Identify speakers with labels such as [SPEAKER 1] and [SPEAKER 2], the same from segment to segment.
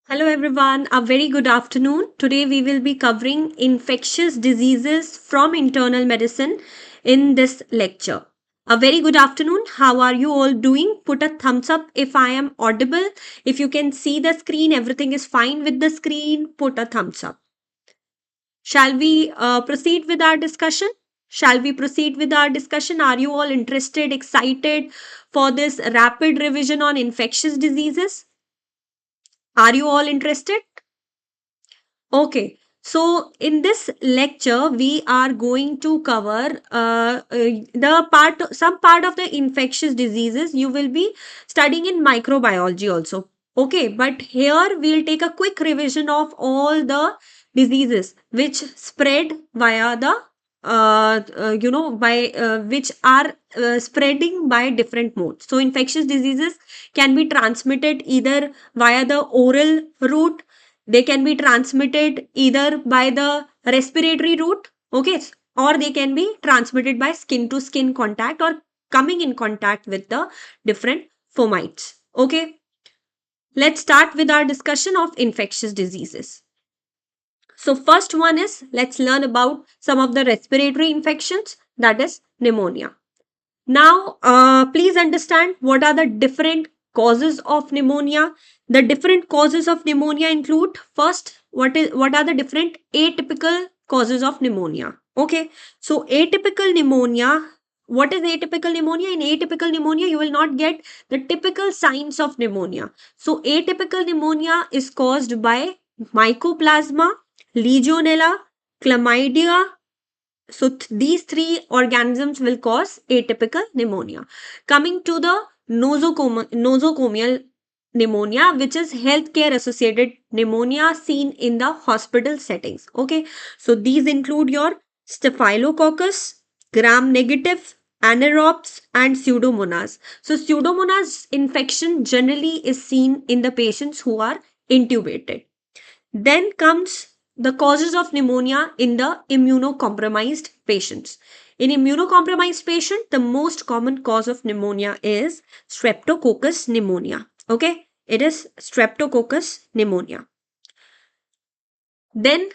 [SPEAKER 1] Hello everyone, a very good afternoon. Today we will be covering infectious diseases from internal medicine in this lecture. A very good afternoon. How are you all doing? Put a thumbs up if I am audible. If you can see the screen, everything is fine with the screen, put a thumbs up. Shall we proceed with our discussion? Shall we proceed with our discussion? Are you all interested, excited for this rapid revision on infectious diseases? Are you all interested? Okay, so in this lecture, we are going to cover some part of the infectious diseases you will be studying in microbiology also. Okay, but here we'll take a quick revision of all the diseases which spread via the by which are spreading by different modes. So infectious diseases can be transmitted either via the oral route. They can be transmitted either by the respiratory route, okay, or they can be transmitted by skin to skin contact or coming in contact with the different fomites. Okay, let's start with our discussion of infectious diseases. So first one is, let's learn about some of the respiratory infections, that is pneumonia. Now, please understand what are the different causes of pneumonia. The different causes of pneumonia include, first, what are the different atypical causes of pneumonia. Okay, so atypical pneumonia. What is atypical pneumonia? In atypical pneumonia, you will not get the typical signs of pneumonia. So atypical pneumonia is caused by mycoplasma, legionella, chlamydia. So these three organisms will cause atypical pneumonia. Coming to the nosocomial pneumonia, which is healthcare associated pneumonia seen in the hospital settings. Okay, so these include your staphylococcus, gram negative, anaerobes, and pseudomonas. So pseudomonas infection generally is seen in the patients who are intubated. Then comes the causes of pneumonia in the immunocompromised patients. In immunocompromised patient, the most common cause of pneumonia is streptococcus pneumonia. Okay, it is streptococcus pneumonia. Then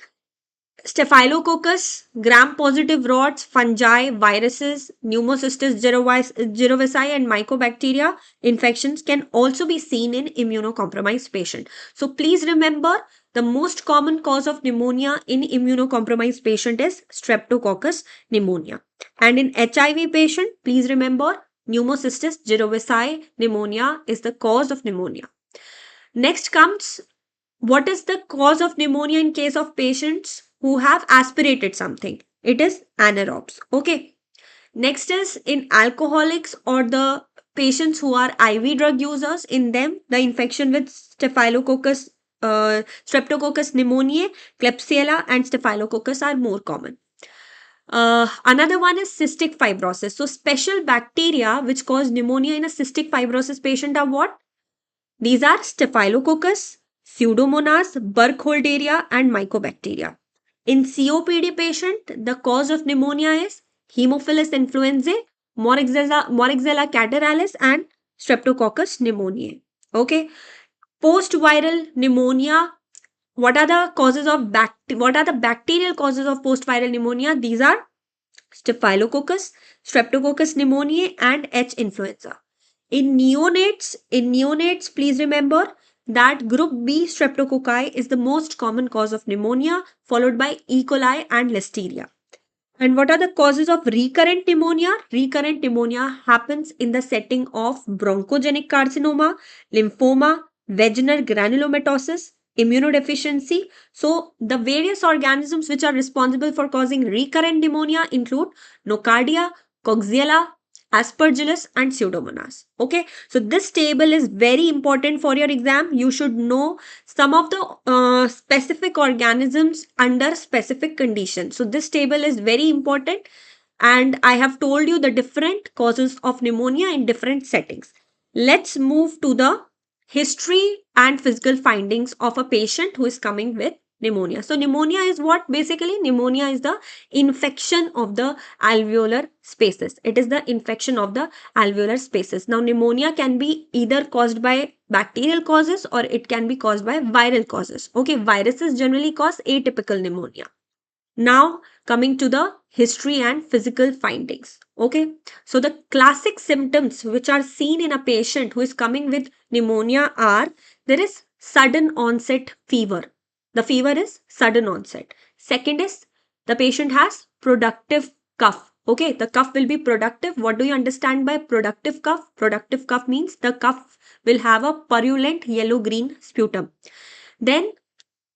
[SPEAKER 1] Staphylococcus, gram-positive rods, fungi, viruses, pneumocystis jirovecii, and mycobacteria infections can also be seen in immunocompromised patient. So please remember, the most common cause of pneumonia in immunocompromised patient is streptococcus pneumonia. And in HIV patient, please remember, pneumocystis jirovecii pneumonia is the cause of pneumonia. Next comes, what is the cause of pneumonia in case of patients who have aspirated something? It is anaerobes. Okay. Next is in alcoholics or the patients who are IV drug users. In them, the infection with staphylococcus, streptococcus pneumoniae, klebsiella, and staphylococcus are more common. Another one is cystic fibrosis. So, special bacteria which cause pneumonia in a cystic fibrosis patient are what? These are Staphylococcus, Pseudomonas, Burkholderia, and Mycobacteria. In COPD patient, the cause of pneumonia is Haemophilus influenzae, Moraxella catarrhalis, and Streptococcus pneumoniae. Okay. Post-viral pneumonia. What are the causes of What are the bacterial causes of post-viral pneumonia? These are Staphylococcus, Streptococcus pneumoniae, and H. influenza. In neonates, please remember that group B streptococci is the most common cause of pneumonia, followed by E. coli and Listeria. And what are the causes of recurrent pneumonia? Recurrent pneumonia happens in the setting of bronchogenic carcinoma, lymphoma, vaginal granulomatosis, immunodeficiency. So, the various organisms which are responsible for causing recurrent pneumonia include nocardia, Coxiella, Aspergillus, and Pseudomonas. Okay, so this table is very important for your exam. You should know some of the specific organisms under specific conditions. So this table is very important, and I have told you the different causes of pneumonia in different settings. Let's move to the history and physical findings of a patient who is coming with pneumonia. So pneumonia is what? Basically, pneumonia is the infection of the alveolar spaces. It is the infection of the alveolar spaces. Now, pneumonia can be either caused by bacterial causes or it can be caused by viral causes. Okay, viruses generally cause atypical pneumonia. Now, coming to the history and physical findings. Okay, so the classic symptoms which are seen in a patient who is coming with pneumonia are: there is sudden onset fever. The fever is sudden onset. Second is the patient has productive cough. Okay, the cough will be productive. What do you understand by productive cough? Productive cough means the cough will have a purulent yellow green sputum. Then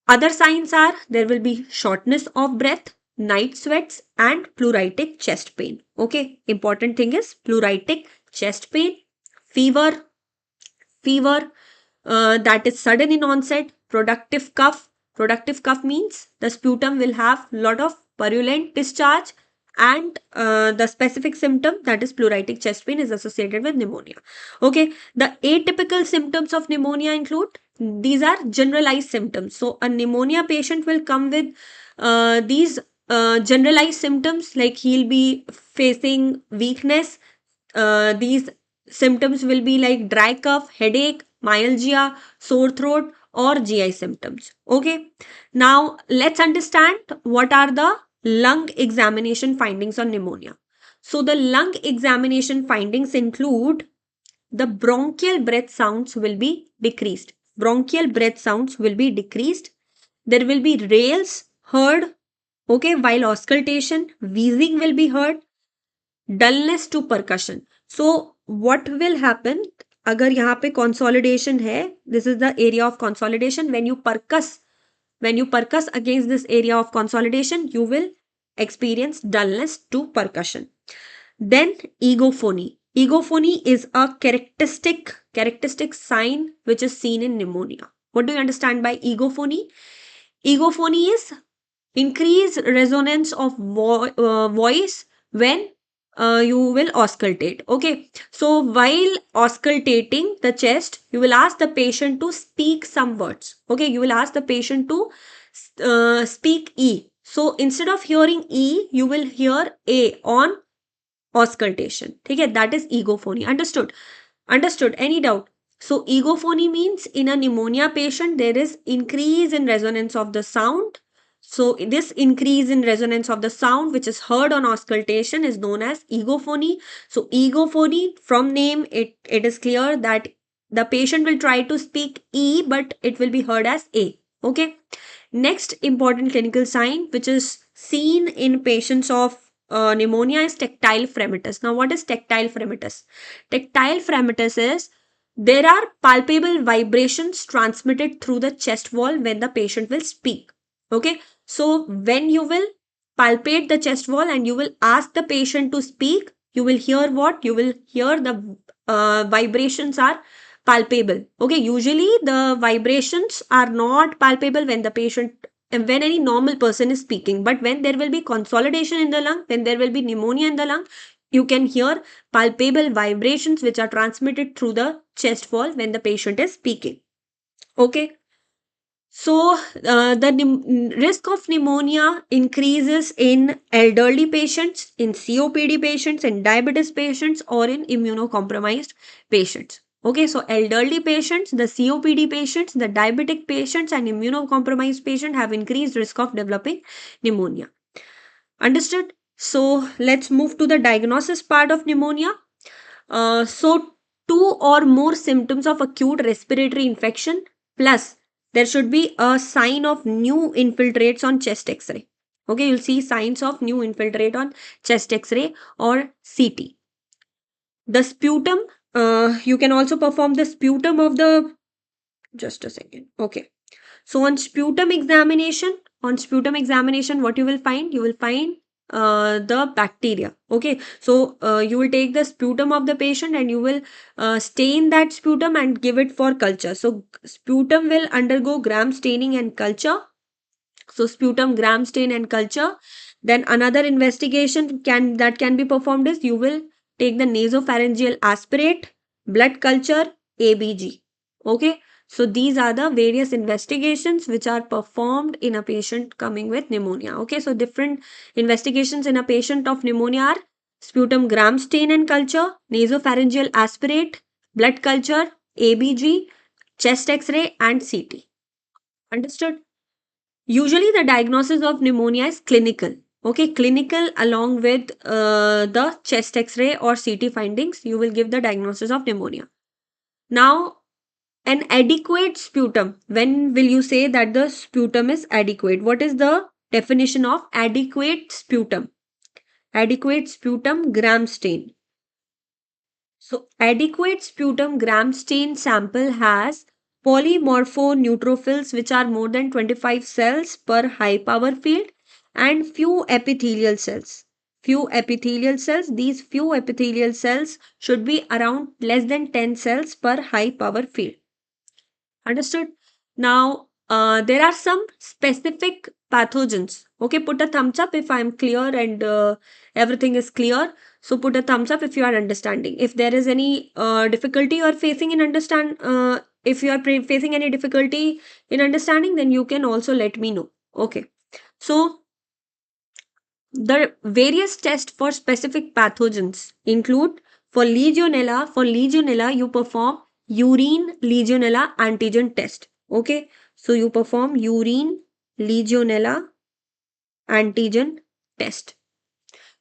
[SPEAKER 1] other signs are there will be shortness of breath, night sweats, and pleuritic chest pain. Okay, important thing is pleuritic chest pain, fever, that is sudden in onset, productive cough. Productive cough means the sputum will have lot of purulent discharge, and the specific symptom, that is pleuritic chest pain, is associated with pneumonia. Okay, the atypical symptoms of pneumonia include, these are generalized symptoms. So a pneumonia patient will come with these generalized symptoms, like he'll be facing weakness. These symptoms will be like dry cough, headache, myalgia, sore throat, or GI symptoms. Okay, now let's understand what are the lung examination findings on pneumonia. So the lung examination findings include, the bronchial breath sounds will be decreased. Bronchial breath sounds will be decreased. There will be rales heard, okay, while auscultation. Wheezing will be heard. Dullness to percussion. So what will happen, अगर यहाँ पे consolidation है, this is the area of consolidation. When you percuss against this area of consolidation, you will experience dullness to percussion. Then egophony. Egophony is a characteristic sign which is seen in pneumonia. What do you understand by egophony? Egophony is increased resonance of voice when you will auscultate. Okay, so while auscultating the chest, you will ask the patient to speak some words. Okay, you will ask the patient to speak E. So instead of hearing E, you will hear A on auscultation. Okay, that is egophony. Understood? Any doubt? So egophony means in a pneumonia patient there is increase in resonance of the sound. So this increase in resonance of the sound which is heard on auscultation is known as egophony. So egophony, from name it is clear that the patient will try to speak E but it will be heard as A. Okay. Next important clinical sign which is seen in patients of pneumonia is tactile fremitus. Now, what is tactile fremitus? Tactile fremitus is, there are palpable vibrations transmitted through the chest wall when the patient will speak. Okay, so when you will palpate the chest wall and you will ask the patient to speak, you will hear what? You will hear the vibrations are palpable. Okay, usually the vibrations are not palpable when the patient, when any normal person is speaking, but when there will be consolidation in the lung, when there will be pneumonia in the lung, you can hear palpable vibrations which are transmitted through the chest wall when the patient is speaking. Okay, so the risk of pneumonia increases in elderly patients, in COPD patients, in diabetes patients, or in immunocompromised patients. Okay, so elderly patients, the COPD patients, the diabetic patients, and immunocompromised patients have increased risk of developing pneumonia. Understood? So let's move to the diagnosis part of pneumonia. So two or more symptoms of acute respiratory infection, plus there should be a sign of new infiltrates on chest x-ray. Okay, you'll see signs of new infiltrate on chest x-ray or CT. The sputum, you can also perform the sputum of the, just a second. Okay, so on sputum examination, what you will find? You will find the bacteria. Okay, so you will take the sputum of the patient and you will stain that sputum and give it for culture. So sputum will undergo gram staining and culture. So sputum, gram stain and culture. Then another investigation that can be performed is, you will take the nasopharyngeal aspirate, blood culture, ABG. Okay, So these are the various investigations which are performed in a patient coming with pneumonia. Okay, so different investigations in a patient of pneumonia are sputum gram stain and culture, nasopharyngeal aspirate, blood culture, ABG, chest x-ray and CT. Understood? Usually the diagnosis of pneumonia is clinical. Okay, clinical along with the chest x-ray or CT findings, you will give the diagnosis of pneumonia. Now, an adequate sputum. When will you say that the sputum is adequate? What is the definition of adequate sputum? Adequate sputum gram stain. So, adequate sputum gram stain sample has polymorpho-neutrophils which are more than 25 cells per high power field and few epithelial cells. Few epithelial cells. These few epithelial cells should be around less than 10 cells per high power field. Understood? Now, there are some specific pathogens. Okay, put a thumbs up if I'm clear and everything is clear. So put a thumbs up if you are understanding. If there is any difficulty you are facing in if you are facing any difficulty in understanding, then you can also let me know. Okay. So the various tests for specific pathogens include for Legionella, you perform urine Legionella antigen test. Okay, so you perform urine Legionella antigen test.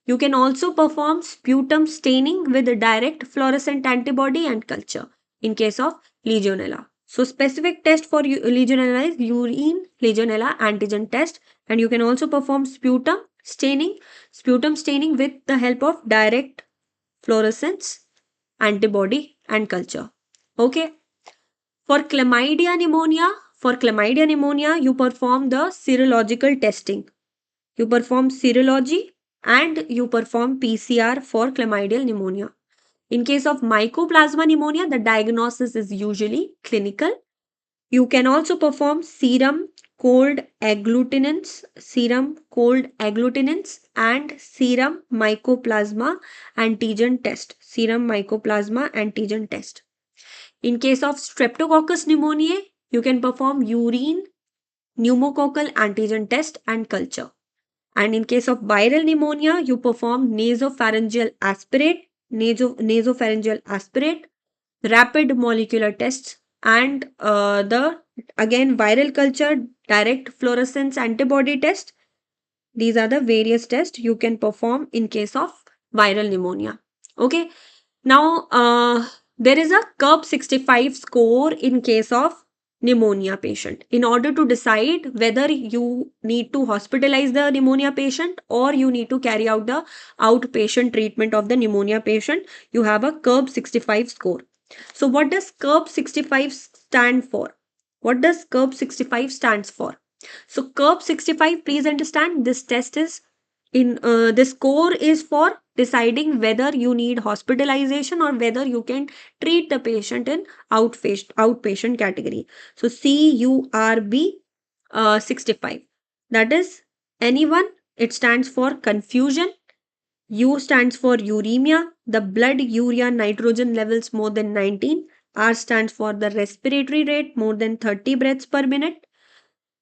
[SPEAKER 1] You can also perform sputum staining with a direct fluorescent antibody and culture in case of Legionella. So specific test for Legionella is urine Legionella antigen test, and you can also perform sputum staining with the help of direct fluorescence antibody and culture. Okay. For chlamydia pneumonia, you perform the serological testing. You perform serology and you perform PCR for chlamydial pneumonia. In case of mycoplasma pneumonia, the diagnosis is usually clinical. You can also perform serum cold agglutinins and serum mycoplasma antigen test. In case of streptococcus pneumoniae, you can perform urine pneumococcal antigen test and culture. And in case of viral pneumonia, you perform nasopharyngeal aspirate, rapid molecular tests, and the again viral culture, direct fluorescence antibody test. These are the various tests you can perform in case of viral pneumonia. Okay. Now, there is a CUB 65 score in case of pneumonia patient. In order to decide whether you need to hospitalize the pneumonia patient or you need to carry out the outpatient treatment of the pneumonia patient, you have a CUB 65 score. So, what does CUB 65 stand for? What does CUB 65 stands for? So, CUB 65, please understand this test is this score is for deciding whether you need hospitalization or whether you can treat the patient in outpatient category. So CURB 65. That is anyone. It stands for confusion. U stands for uremia, the blood urea nitrogen levels more than 19. R stands for the respiratory rate more than 30 breaths per minute.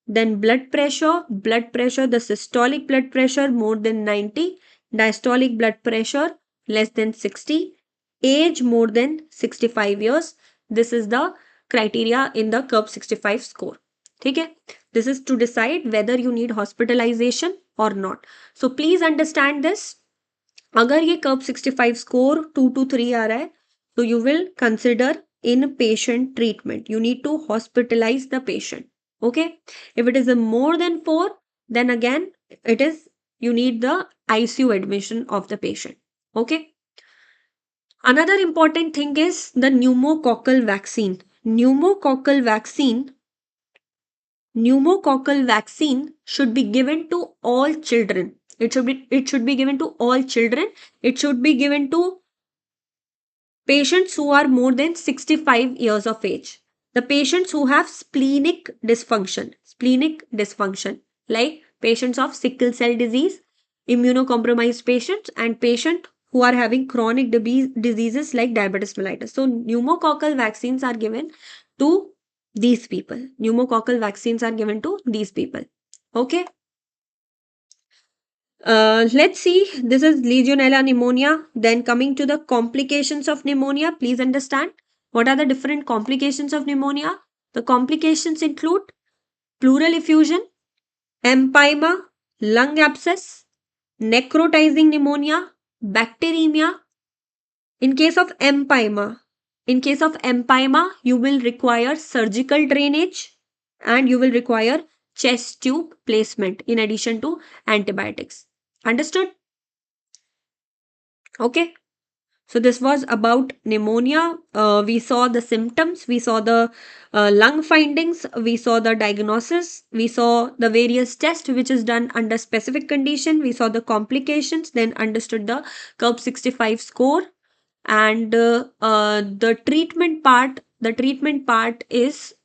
[SPEAKER 1] Then blood pressure, the systolic blood pressure more than 90, diastolic blood pressure less than 60, age more than 65 years. This is the criteria in the CUB 65 score. Okay? This is to decide whether you need hospitalization or not. So please understand this. अगर ये curve 65 score 2 to 3 आ रहा है तो you will consider inpatient treatment. You need to hospitalize the patient. Okay, if it is a more than 4, then again it is you need the ICU admission of the patient. Okay, another important thing is the pneumococcal vaccine. Pneumococcal vaccine should be given to all children. It should be given to all children. It should be given to patients who are more than 65 years of age. The patients who have splenic dysfunction, like patients of sickle cell disease, immunocompromised patients, and patients who are having chronic diseases like diabetes mellitus. So, pneumococcal vaccines are given to These people. Pneumococcal vaccines are given to these people. Okay. Let's see. This is Legionella pneumonia. Then coming to the complications of pneumonia, please understand what are the different complications of pneumonia. The complications include pleural effusion, empyema, lung abscess, necrotizing pneumonia, bacteremia. In case of empyema, you will require surgical drainage and you will require chest tube placement in addition to antibiotics. Understood? Okay. So this was about pneumonia. We saw the symptoms, we saw the lung findings, we saw the diagnosis, we saw the various tests which is done under specific condition, we saw the complications, then understood the curve 65 score, and the treatment part is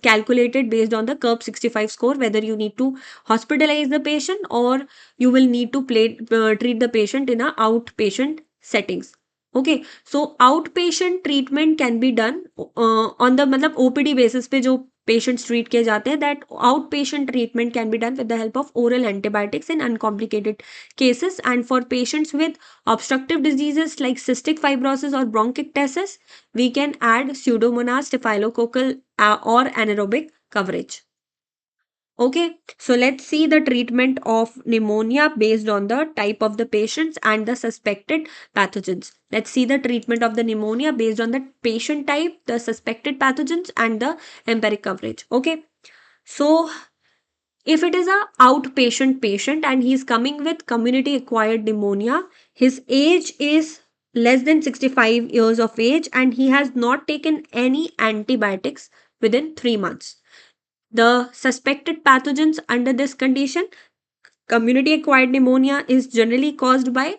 [SPEAKER 1] calculated based on the curve 65 score, whether you need to hospitalize the patient or you will need to treat the patient in a outpatient settings. Okay, so outpatient treatment can be done on the मतलब OPD basis पे जो patients treat किए जाते हैं, that outpatient treatment can be done with the help of oral antibiotics in uncomplicated cases. And for patients with obstructive diseases like cystic fibrosis or bronchiectasis, we can add Pseudomonas, staphylococcal or anaerobic coverage. Okay, so let's see the treatment of pneumonia based on the type of the patients and the suspected pathogens. Let's see the treatment of the pneumonia based on the patient type, the suspected pathogens, and the empiric coverage. Okay, so if it is a outpatient patient and he is coming with community acquired pneumonia, his age is less than 65 years of age and he has not taken any antibiotics within 3 months. The suspected pathogens under this condition, community acquired pneumonia is generally caused by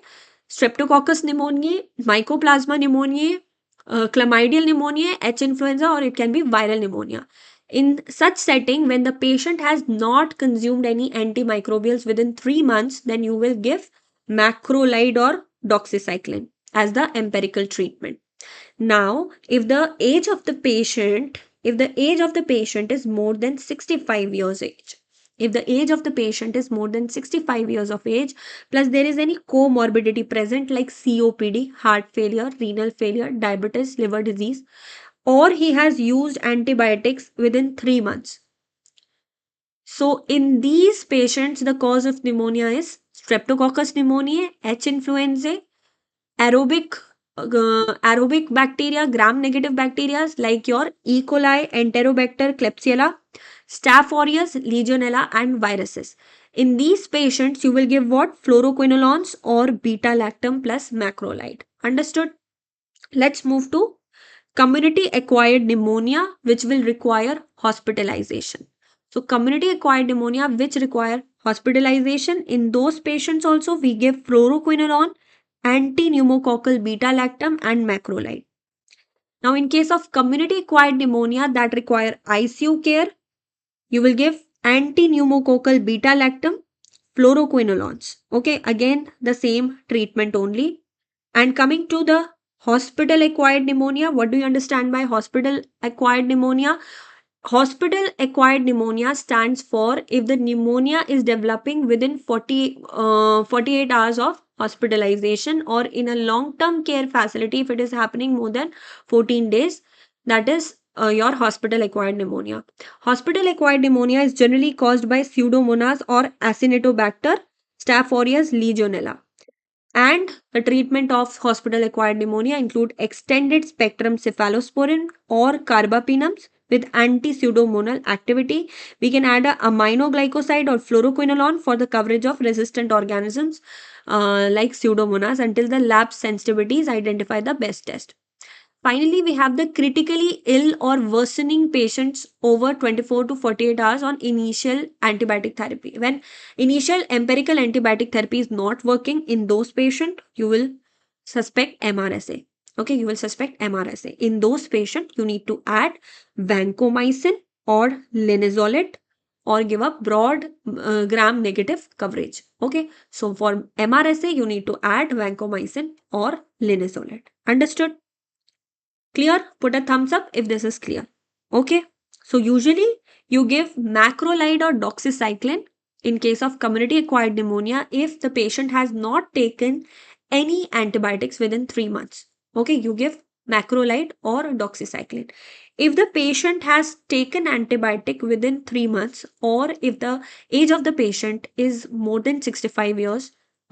[SPEAKER 1] Streptococcus pneumoniae, Mycoplasma pneumoniae, chlamydial pneumoniae, H influenza, or it can be viral pneumonia. In such setting, when the patient has not consumed any antimicrobials within 3 months, then you will give macrolide or doxycycline as the empirical treatment. Now, if the age of the patient is more than 65 years age, if the age of the patient is more than 65 years of age, plus there is any comorbidity present like COPD, heart failure, renal failure, diabetes, liver disease, or he has used antibiotics within 3 months. So, in these patients, the cause of pneumonia is Streptococcus pneumoniae, H influenzae, aerobic bacteria, gram negative bacteria like your E. coli, Enterobacter, Klebsiella, Staph aureus, Legionella, and viruses. In these patients, you will give what? Fluoroquinolones or beta lactam plus macrolide. Understood? Let's move to community acquired pneumonia, which will require hospitalization. So, community acquired pneumonia, which require hospitalization, in those patients also we give fluoroquinolone, anti-pneumococcal beta-lactam, and macrolide. Now, in case of community acquired pneumonia that require ICU care, you will give anti-pneumococcal beta-lactam, fluoroquinolones. Okay, again the same treatment only. And coming to the hospital acquired pneumonia, what do you understand by hospital acquired pneumonia? Hospital acquired pneumonia stands for if the pneumonia is developing within 48 hours of hospitalization, or in a long term care facility if it is happening more than 14 days, that is your hospital acquired pneumonia. Hospital acquired pneumonia is generally caused by Pseudomonas or Acinetobacter, Staph aureus, Legionella. And the treatment of hospital acquired pneumonia include extended spectrum cephalosporin or carbapenems with anti-pseudomonal activity. We can add a aminoglycoside or fluoroquinolone for the coverage of resistant organisms like pseudomonas until the lab sensitivities identify the best test. Finally, we have the critically ill or worsening patients over 24 to 48 hours on initial antibiotic therapy. When initial empirical antibiotic therapy is not working in those patients, you will suspect MRSA. Okay, you will suspect MRSA. In those patients, you need to add vancomycin or linezolid or give a broad gram negative coverage. Okay, so for MRSA, you need to add vancomycin or linezolid. Understood? Clear? Put a thumbs up if this is clear. Okay. So usually you give macrolide or doxycycline in case of community acquired pneumonia if the patient has not taken any antibiotics within 3 months. Okay, you give macrolide or doxycycline. If the patient has taken antibiotic within 3 months, or if the age of the patient is more than 65 years,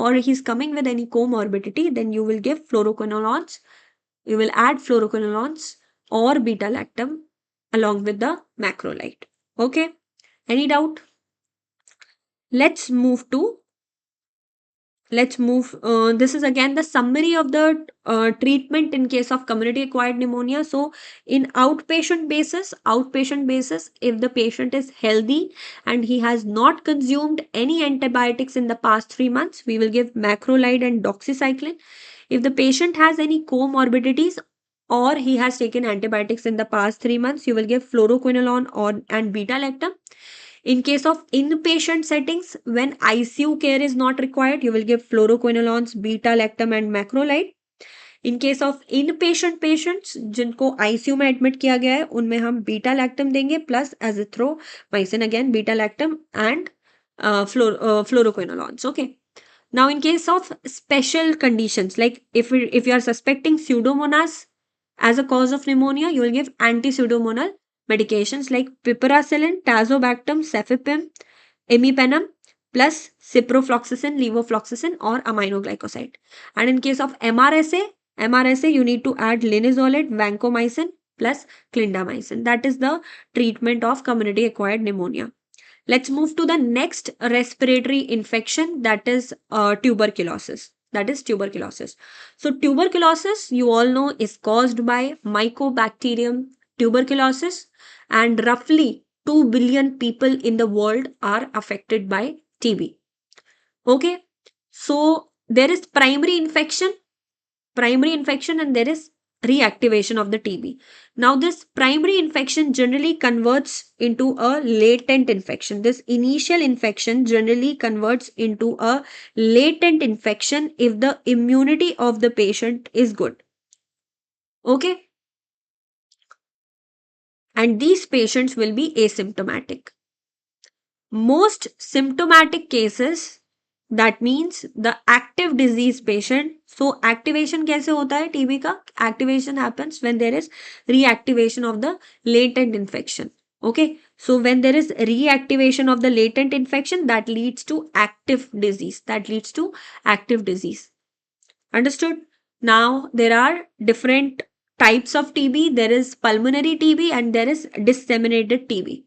[SPEAKER 1] or he's coming with any comorbidity, then you will give fluoroquinolones. You will add fluoroquinolones or beta lactam along with the macrolide. Okay, any doubt? Let's move to this is again the summary of the treatment in case of community acquired pneumonia. So in outpatient basis, if the patient is healthy and he has not consumed any antibiotics in the past 3 months, we will give macrolide and doxycycline. If the patient has any comorbidities or he has taken antibiotics in the past 3 months, you will give fluoroquinolone or and beta lactam. In case of inpatient settings, when ICU care is not required, you will give fluoroquinolones, beta lactam and macrolide. In case of in patient patients जिनको ICU में admit किया गया है उनमें हम beta lactam देंगे plus azithromycin again beta lactam and fluoroquinolones. Okay. Now, in case of special conditions, like if you are suspecting pseudomonas as a cause of pneumonia, you will give anti-pseudomonal medications like piperacillin, tazobactam, cefepime, imipenem, plus ciprofloxacin, levofloxacin, or aminoglycoside. And in case of MRSA, you need to add linezolid, vancomycin, plus clindamycin. That is the treatment of community acquired pneumonia. Let's move to the next respiratory infection, that is tuberculosis. So tuberculosis, you all know, is caused by Mycobacterium tuberculosis, and roughly 2 billion people in the world are affected by TB. Okay, so there is primary infection and there is reactivation of the TB. Now, this primary infection generally converts into a latent infection. This initial infection generally converts into a latent infection if the immunity of the patient is good. Okay, and these patients will be asymptomatic. Most symptomatic cases, that means the active disease patient. So activation कैसे होता है TB का? Activation happens when there is reactivation of the latent infection. Okay, so when there is reactivation of the latent infection, that leads to active disease. Understood? Now there are different types of TB. There is pulmonary TB and there is disseminated TB.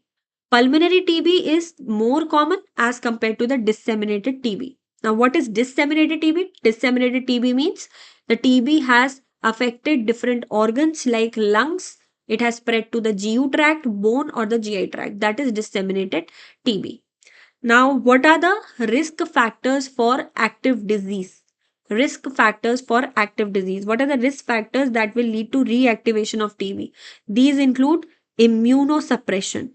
[SPEAKER 1] Pulmonary TB is more common as compared to the disseminated TB. Now, what is disseminated TB? Disseminated TB means the TB has affected different organs like lungs. It has spread to the GU tract, bone, or the GI tract. That is disseminated TB. Now, what are the risk factors for active disease? What are the risk factors that will lead to reactivation of TB? These include immunosuppression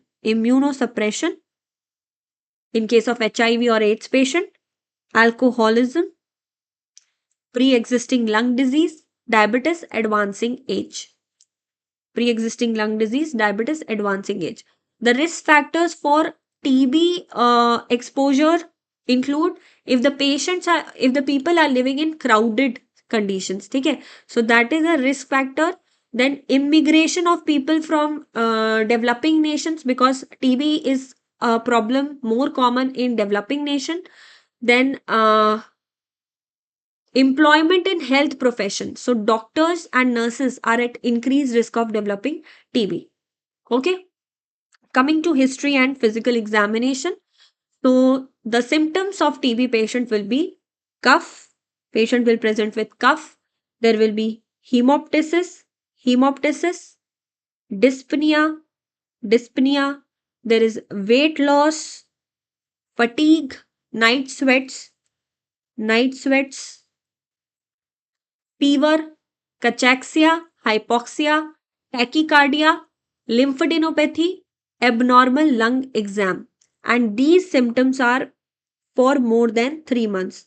[SPEAKER 1] in case of HIV or AIDS patient, alcoholism, pre-existing lung disease, diabetes, advancing age. The risk factors for TB exposure include if the people are living in crowded conditions. Okay? So that is a risk factor. Then immigration of people from developing nations, because TB is a problem more common in developing nation. Then employment in health profession. So doctors and nurses are at increased risk of developing TB. Okay. Coming to history and physical examination. So the symptoms of TB patient will be cough. Patient will present with cough. There will be hemoptysis, dyspnea. There is weight loss, fatigue, night sweats, fever, cachexia, hypoxia, tachycardia, lymphadenopathy, abnormal lung exam. And these symptoms are for more than 3 months.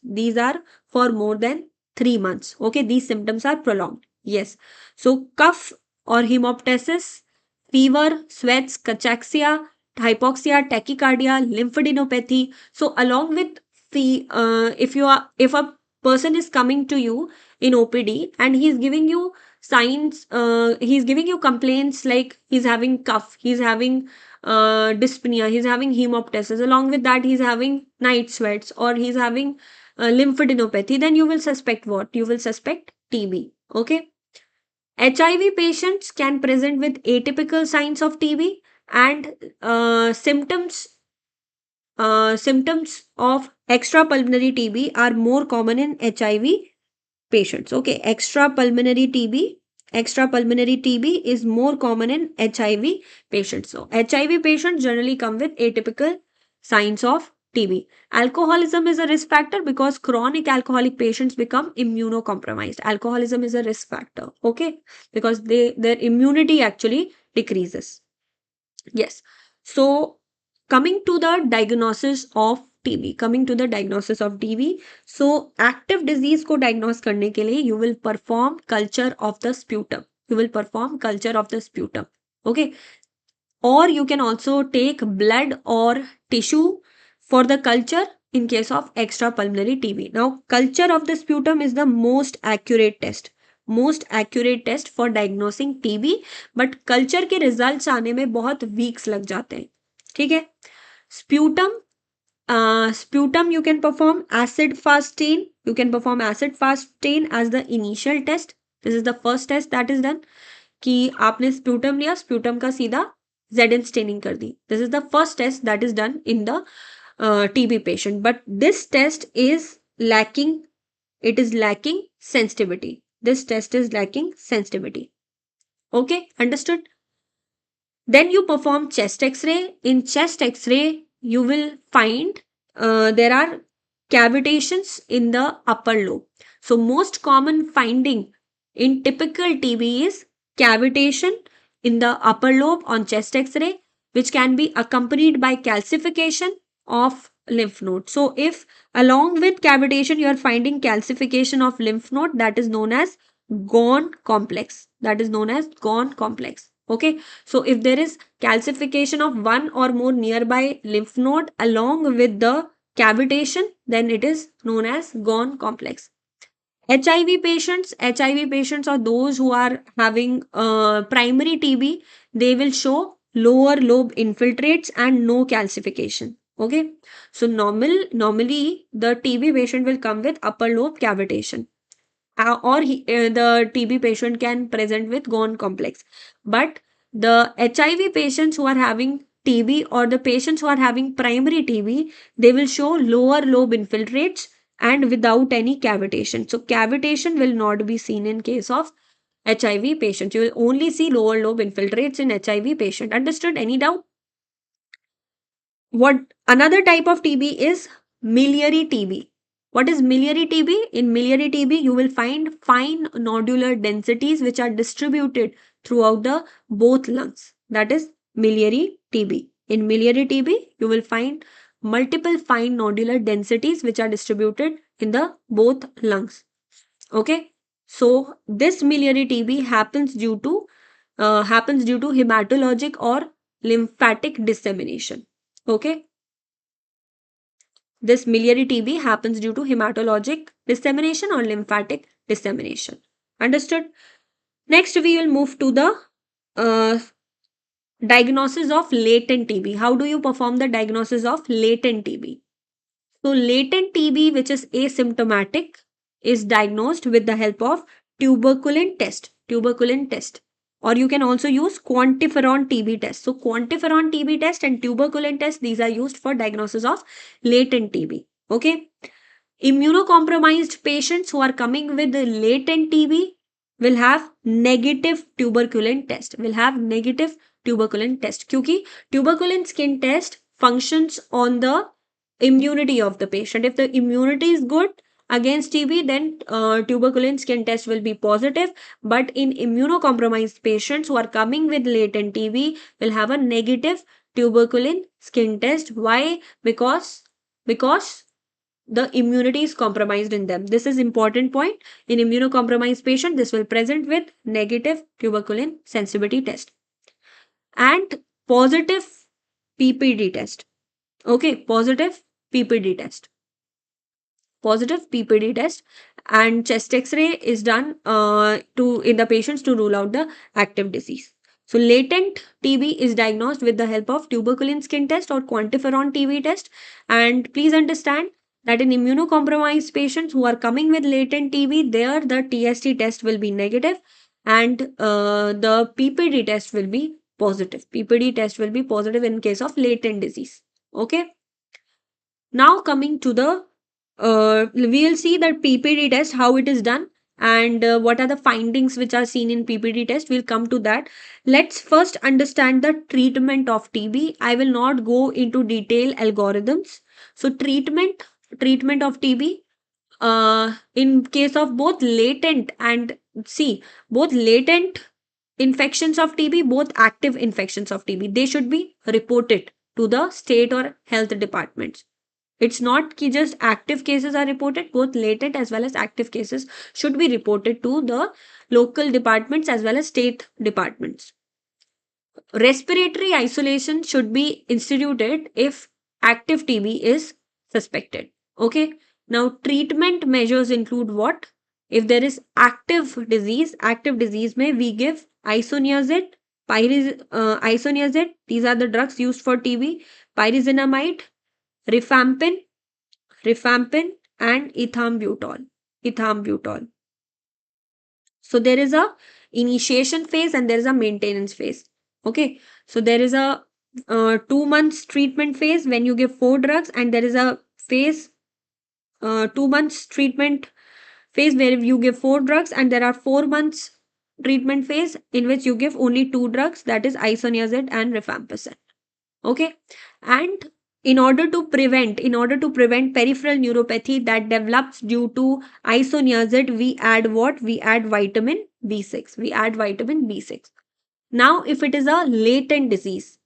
[SPEAKER 1] Okay, these symptoms are prolonged. Yes. So cough or hemoptysis, fever, sweats, cachexia, hypoxia, tachycardia, lymphadenopathy. So along with if a person is coming to you in OPD and he's giving you signs, he's giving you complaints like he's having cough, he's having dyspnea, he's having hemoptysis, along with that he's having night sweats, or he's having lymphadenopathy, then you will suspect what? You will suspect TB. Okay. HIV patients can present with atypical signs of TB, and symptoms of extrapulmonary TB are more common in HIV patients. Okay, extrapulmonary TB is more common in HIV patients. So HIV patients generally come with atypical signs of TB. Alcoholism is a risk factor because chronic alcoholic patients become immunocompromised. Alcoholism is a risk factor, okay, because their immunity actually decreases. Yes. So coming to the diagnosis of TB, so active disease को diagnose करने के लिए you will perform culture of the sputum. Okay. Or you can also take blood or tissue for the culture in case of extrapulmonary TB. Now, culture of the sputum is the most accurate test for diagnosing TB, but culture के results आने में बहुत weeks लग जाते हैं. ठीक है. Sputum you can perform acid fast stain. As the initial test. This is the first test that is done. कि आपने स्प्यूटम लिया, स्प्यूटम का सीधा ZN स्टेनिंग कर दी. This is the first test that is done in the TB patient, but this test is lacking. It is lacking sensitivity. This test is lacking sensitivity. Okay, understood? Then you perform chest x-ray. In chest x-ray you will find there are cavitations in the upper lobe. So most common finding in typical TB is cavitation in the upper lobe on chest x-ray, which can be accompanied by calcification of lymph node. So if along with cavitation you are finding calcification of lymph node, that is known as Gone complex. Okay. So if there is calcification of one or more nearby lymph node along with the cavitation, then it is known as Gone complex. HIV patients are those who are having primary TB. They will show lower lobe infiltrates and no calcification. Okay. So normally the TB patient will come with upper lobe cavitation. The TB patient can present with Gone complex. But the HIV patients who are having TB, or the patients who are having primary TB, they will show lower lobe infiltrates and without any cavitation. So cavitation will not be seen in case of HIV patients. You will only see lower lobe infiltrates in HIV patient. Understood? Any doubt? What another type of TB is miliary TB. What is miliary TB? In miliary TB, you will find fine nodular densities which are distributed throughout the both lungs. That is miliary TB. In miliary TB, you will find multiple fine nodular densities which are distributed in the both lungs. Okay. So this miliary TB happens due to hematologic or lymphatic dissemination. Okay. This miliary TB happens due to hematologic dissemination or lymphatic dissemination. Understood? Next, we will move to the diagnosis of latent TB. How do you perform the diagnosis of latent TB? So, latent TB, which is asymptomatic, is diagnosed with the help of tuberculin test. Or you can also use quantiferon TB test. So, quantiferon TB test and tuberculin test, these are used for diagnosis of latent TB. Okay. Immunocompromised patients who are coming with the latent TB will have negative tuberculin test. क्योंकि tuberculin skin test functions on the immunity of the patient. If the immunity is good against TB, then tuberculin skin test will be positive. But in immunocompromised patients who are coming with latent TB will have a negative tuberculin skin test. Why? Because the immunity is compromised in them. This is important point. In immunocompromised patient, this will present with negative tuberculin sensitivity test. and positive PPD test. Okay, positive PPD test. Positive PPD test and chest X-ray is done to in the patients to rule out the active disease. So latent TB is diagnosed with the help of tuberculin skin test or quantiferon TB test. And please understand that in immunocompromised patients who are coming with latent TB, there the TST test will be negative and the PPD test will be positive. PPD test will be positive in case of latent disease. Okay. Now coming to the we'll see that PPD test, how it is done, and what are the findings which are seen in PPD test. We'll come to that. Let's first understand the treatment of TB. I will not go into detail algorithms. So treatment of TB in case of both latent and see both latent infections of TB, both active infections of TB, they should be reported to the state or health departments. It's not ki just active cases are reported, both latent as well as active cases should be reported to the local departments as well as state departments. Respiratory isolation should be instituted if active TB is suspected. Okay. Now, treatment measures include what? If there is active disease may we give isoniazid, isoniazid. These are the drugs used for TB. Pyrazinamide, rifampin, and ethambutol. So there is a initiation phase and there is a maintenance phase. Okay, so there is a 2 months treatment phase when you give 4 drugs, and there is a phase 2 months treatment phase where you give 4 drugs, and there are 4 months treatment phase in which you give only 2 drugs, that is isoniazid and rifampicin. Okay, and in order to prevent peripheral neuropathy that develops due to isoniazid, we add what? We add vitamin B6. Now, if it is a latent disease,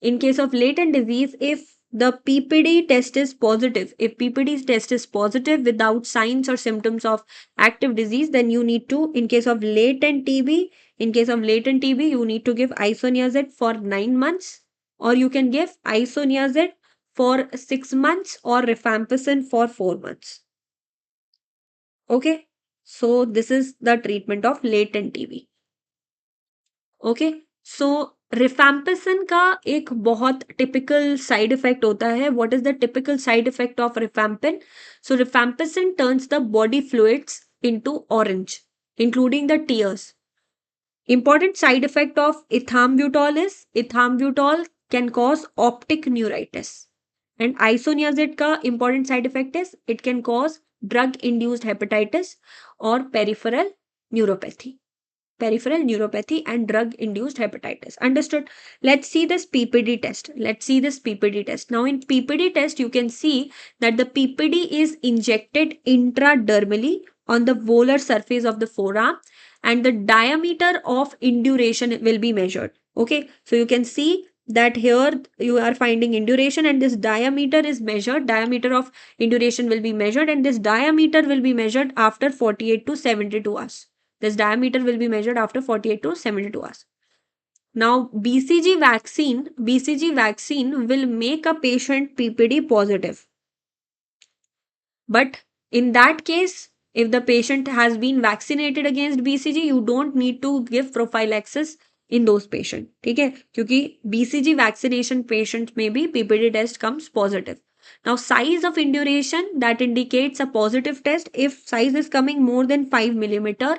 [SPEAKER 1] in case of latent disease, if the PPD test is positive, without signs or symptoms of active disease, then you need to, in case of latent TB, you need to give isoniazid for 9 months, or you can give isoniazid for 6 months or rifampicin for 4 months. Okay, so this is the treatment of latent TB. Okay, so rifampicin का एक बहुत typical side effect होता है. What is the typical side effect of rifampin? So rifampicin turns the body fluids into orange, including the tears. Important side effect of ethambutol is ethambutol can cause optic neuritis, and isoniazid ka important side effect is it can cause drug induced hepatitis or peripheral neuropathy and drug induced hepatitis. Understood? Let's see this PPD test. Now in PPD test you can see that the PPD is injected intradermally on the volar surface of the forearm, and the diameter of induration will be measured. Okay, so you can see that here you are finding induration, and this diameter is measured. Diameter of induration will be measured, and this diameter will be measured after 48 to 72 hours. This diameter will be measured after 48 to 72 hours. Now, BCG vaccine will make a patient PPD positive. But in that case, if the patient has been vaccinated against BCG, you don't need to give prophylaxis in those patients. Okay? Because BCG vaccination patients may be PPD test comes positive. Now, size of induration that indicates a positive test. If size is coming more than 5 millimeter,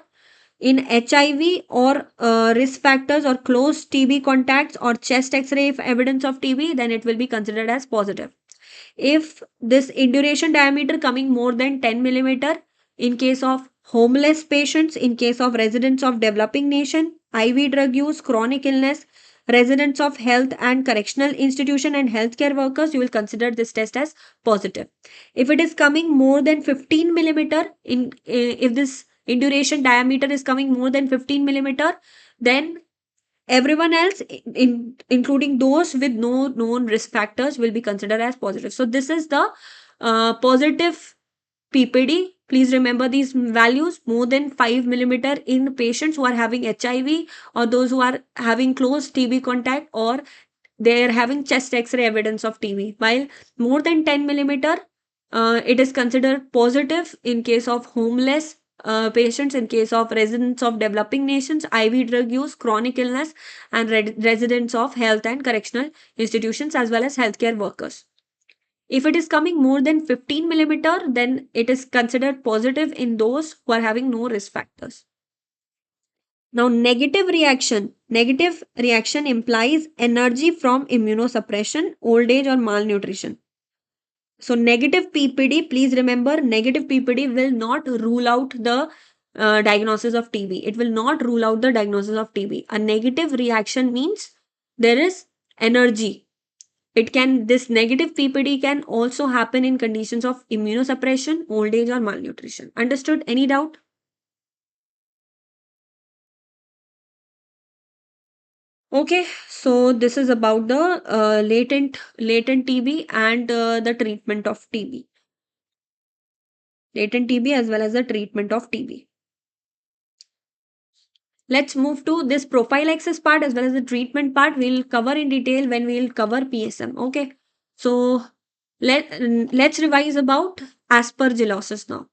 [SPEAKER 1] in HIV or risk factors or close TB contacts or chest X-ray if evidence of TB, then it will be considered as positive. If this induration diameter coming more than 10 millimeter, in case of homeless patients, in case of residents of developing nation, IV drug use, chronic illness, residents of health and correctional institution and healthcare workers, you will consider this test as positive. If it is coming more than 15 millimeter, if this induration diameter is coming more than 15 millimeter, then everyone else, including those with no known risk factors, will be considered as positive. So this is the positive PPD Please remember these values: more than 5 millimeter in patients who are having HIV, or those who are having close TB contact, or they are having chest x-ray evidence of TB. While more than 10 millimeter, it is considered positive in case of homeless patients, in case of residents of developing nations, IV drug use, chronic illness, and residents of health and correctional institutions, as well as healthcare workers. If it is coming more than 15 millimeter, then it is considered positive in those who are having no risk factors. Now, negative reaction implies energy from immunosuppression, old age, or malnutrition. So, negative PPD, please remember, negative PPD will not rule out the diagnosis of TB. It will not rule out the diagnosis of TB. A negative reaction means there is energy. This negative PPD can also happen in conditions of immunosuppression, old age, or malnutrition. Understood? Any doubt? Okay, so this is about the latent TB and the treatment of TB. Latent TB as well as the treatment of TB. Let's move to this prophylaxis part as well as the treatment part. We'll cover in detail when we'll cover PSM. Okay, so let's revise about aspergillosis now.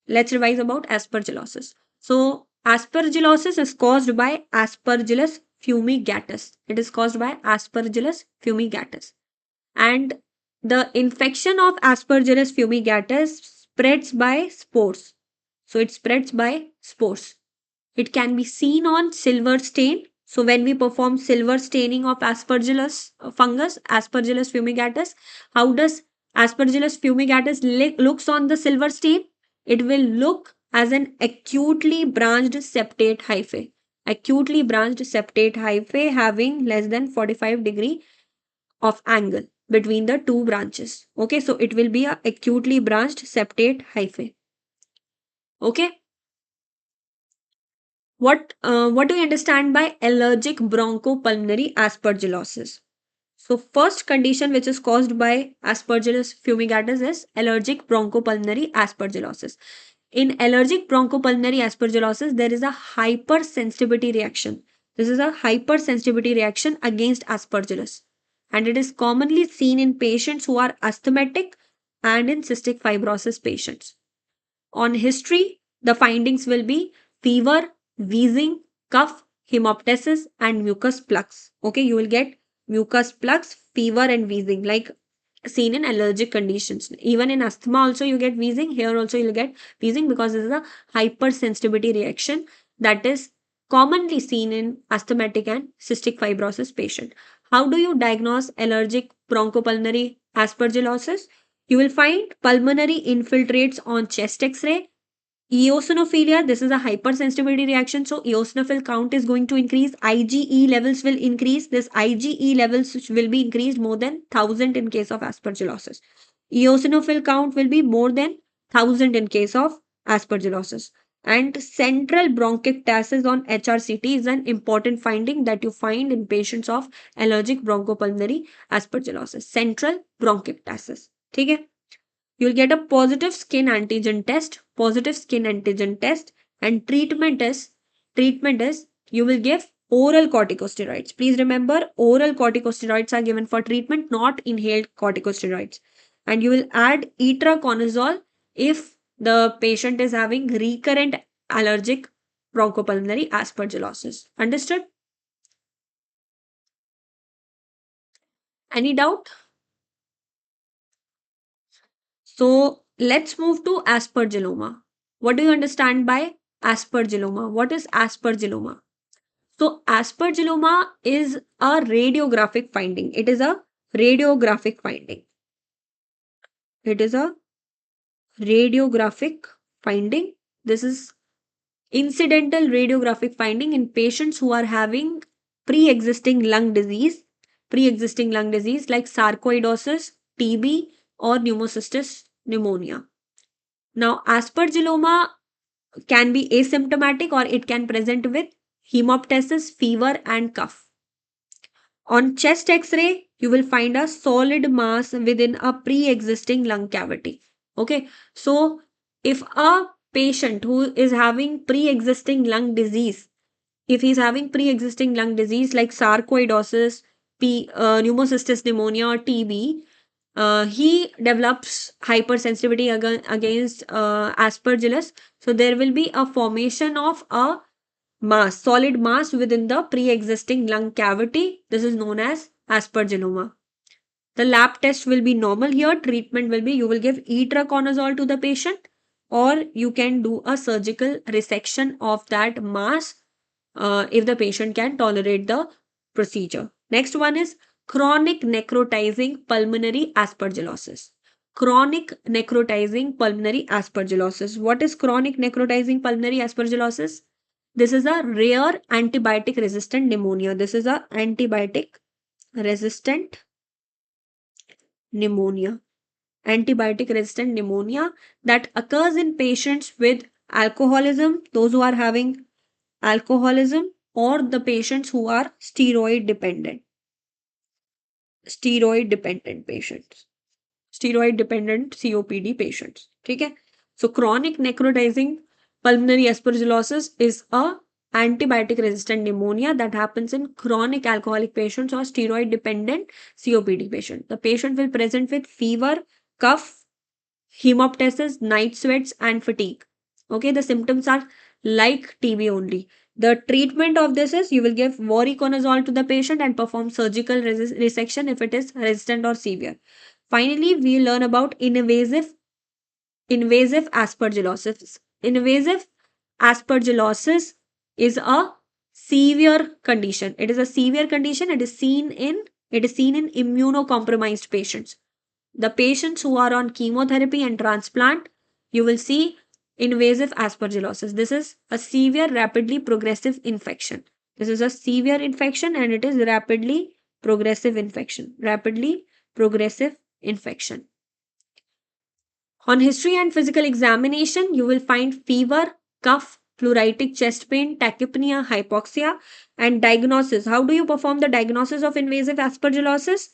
[SPEAKER 1] Let's revise about aspergillosis. So, aspergillosis is caused by Aspergillus fumigatus. It is caused by Aspergillus fumigatus. And the infection of Aspergillus fumigatus spreads by spores. So, it spreads by spores. It can be seen on silver stain. So, when we perform silver staining of Aspergillus fungus, Aspergillus fumigatus, how does Aspergillus fumigatus looks on the silver stain? It will look as an acutely branched septate hyphae. Acutely branched septate hyphae having less than 45-degree of angle between the two branches. Okay, so it will be a acutely branched septate hyphae. Okay. What do you understand by allergic bronchopulmonary aspergillosis? So, first condition which is caused by Aspergillus fumigatus is allergic bronchopulmonary aspergillosis. In allergic bronchopulmonary aspergillosis, there is a hypersensitivity reaction. This is a hypersensitivity reaction against Aspergillus, and it is commonly seen in patients who are asthmatic and in cystic fibrosis patients. On history, the findings will be fever, wheezing, cough, hemoptysis, and mucus plugs. Okay, you will get mucus plugs, fever, and wheezing, like seen in allergic conditions. Even in asthma, also you get wheezing. Here also you'll get wheezing because this is a hypersensitivity reaction that is commonly seen in asthmatic and cystic fibrosis patient. How do you diagnose allergic bronchopulmonary aspergillosis? You will find pulmonary infiltrates on chest x-ray. Eosinophilia, this is a hypersensitivity reaction, so eosinophil count is going to increase. IgE levels will increase. This IgE levels will be increased more than 1000 in case of aspergillosis. Eosinophil count will be more than 1000 in case of aspergillosis. And central bronchiectasis on HRCT is an important finding that you find in patients of allergic bronchopulmonary aspergillosis. Central bronchiectasis. Okay? You'll get a positive skin antigen test, and treatment is you will give oral corticosteroids. Please remember, oral corticosteroids are given for treatment, not inhaled corticosteroids. And you will add itraconazole if the patient is having recurrent allergic bronchopulmonary aspergillosis. Understood? Any doubt? So let's move to aspergilloma. What do you understand by aspergilloma? What is aspergilloma? So aspergilloma is a radiographic finding. It is a radiographic finding. It is a radiographic finding. This is incidental radiographic finding in patients who are having pre-existing lung disease like sarcoidosis, TB, or pneumocystis pneumonia. Now, aspergilloma can be asymptomatic or it can present with hemoptysis, fever, and cough. On chest x-ray, you will find a solid mass within a pre-existing lung cavity. Okay, so If a patient who is having pre-existing lung disease, if he's having pre-existing lung disease like sarcoidosis, pneumocystis pneumonia or TB, he develops hypersensitivity against aspergillus. So there will be a formation of a mass, solid mass within the pre-existing lung cavity. This is known as aspergilloma. The lab test will be normal here. Treatment will be, you will give itraconazole to the patient, or you can do a surgical resection of that mass if the patient can tolerate the procedure. Next one is chronic necrotizing pulmonary aspergillosis. Chronic necrotizing pulmonary aspergillosis. What is chronic necrotizing pulmonary aspergillosis? This is a rare antibiotic resistant pneumonia. This is a antibiotic resistant pneumonia. Antibiotic resistant pneumonia that occurs in patients with alcoholism, those who are having alcoholism, or the patients who are steroid dependent. Steroid dependent patients. Steroid dependent COPD patients. Okay? So chronic necrotizing pulmonary aspergillosis is a antibiotic resistant pneumonia that happens in chronic alcoholic patients or steroid dependent COPD patient. The patient will present with fever, cough, hemoptysis, night sweats, and fatigue. Okay, the symptoms are like TB only. The treatment of this is, you will give voriconazole to the patient and perform surgical resection if it is resistant or severe. Finally, we learn about invasive aspergillosis. Invasive aspergillosis is a severe condition. It is a severe condition. It is seen in immunocompromised patients. The patients who are on chemotherapy and transplant, you will see invasive aspergillosis. This is a severe, rapidly progressive infection. This is a severe infection and it is rapidly progressive infection. Rapidly progressive infection. On history and physical examination, you will find fever, cough, pleuritic chest pain, tachypnea, hypoxia, and diagnosis. How do you perform the diagnosis of invasive aspergillosis?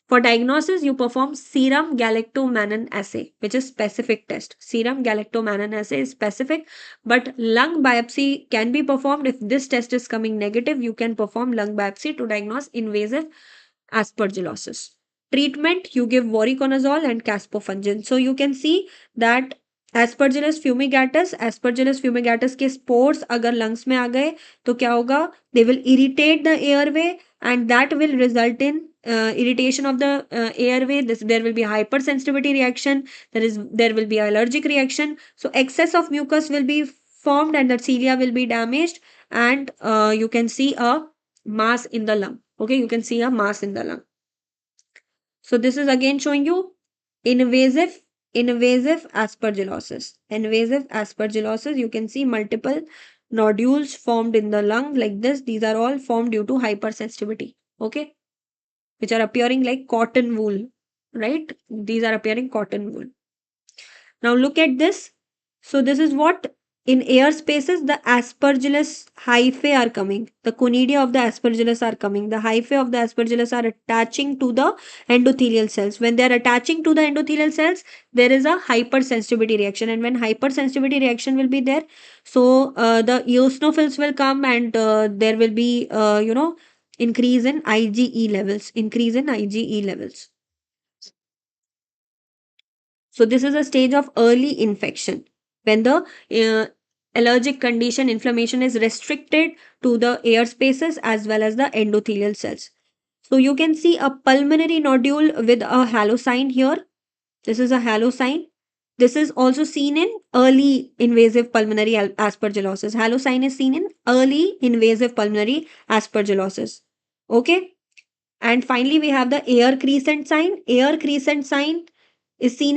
[SPEAKER 1] For diagnosis, you perform serum galactomannan assay, which is specific test. Serum galactomannan assay is specific, but lung biopsy can be performed. If this test is coming negative, you can perform lung biopsy to diagnose invasive aspergillosis. Treatment, you give voriconazole and caspofungin. So you can see that aspergillus fumigatus के spores अगर lungs में आ गए तो क्या होगा? They will irritate the airway and that will result in irritation of the airway. There will be hypersensitivity reaction. There will be allergic reaction. So excess of mucus will be formed and the cilia will be damaged, and you can see a mass in the lung. Okay, you can see a mass in the lung. So this is again showing you invasive aspergillosis. Invasive aspergillosis, you can see multiple nodules formed in the lung like this. These are all formed due to hypersensitivity. Okay, which are appearing like cotton wool, right? These are appearing cotton wool. Now look at this. So this is what in air spaces the aspergillus hyphae are coming. The conidia of the aspergillus are coming. The hyphae of the aspergillus are attaching to the endothelial cells. When they are attaching to the endothelial cells, there is a hypersensitivity reaction, and when hypersensitivity reaction will be there, so the eosinophils will come and there will be increase in IgE levels. Increase in IgE levels. So this is a stage of early infection when the allergic condition inflammation is restricted to the air spaces as well as the endothelial cells. So you can see a pulmonary nodule with a halo sign here. This is a halo sign. This is also seen in early invasive pulmonary aspergillosis. Halo sign is seen in early invasive pulmonary aspergillosis. Okay. And finally, we have the air crescent sign. Air crescent sign is seen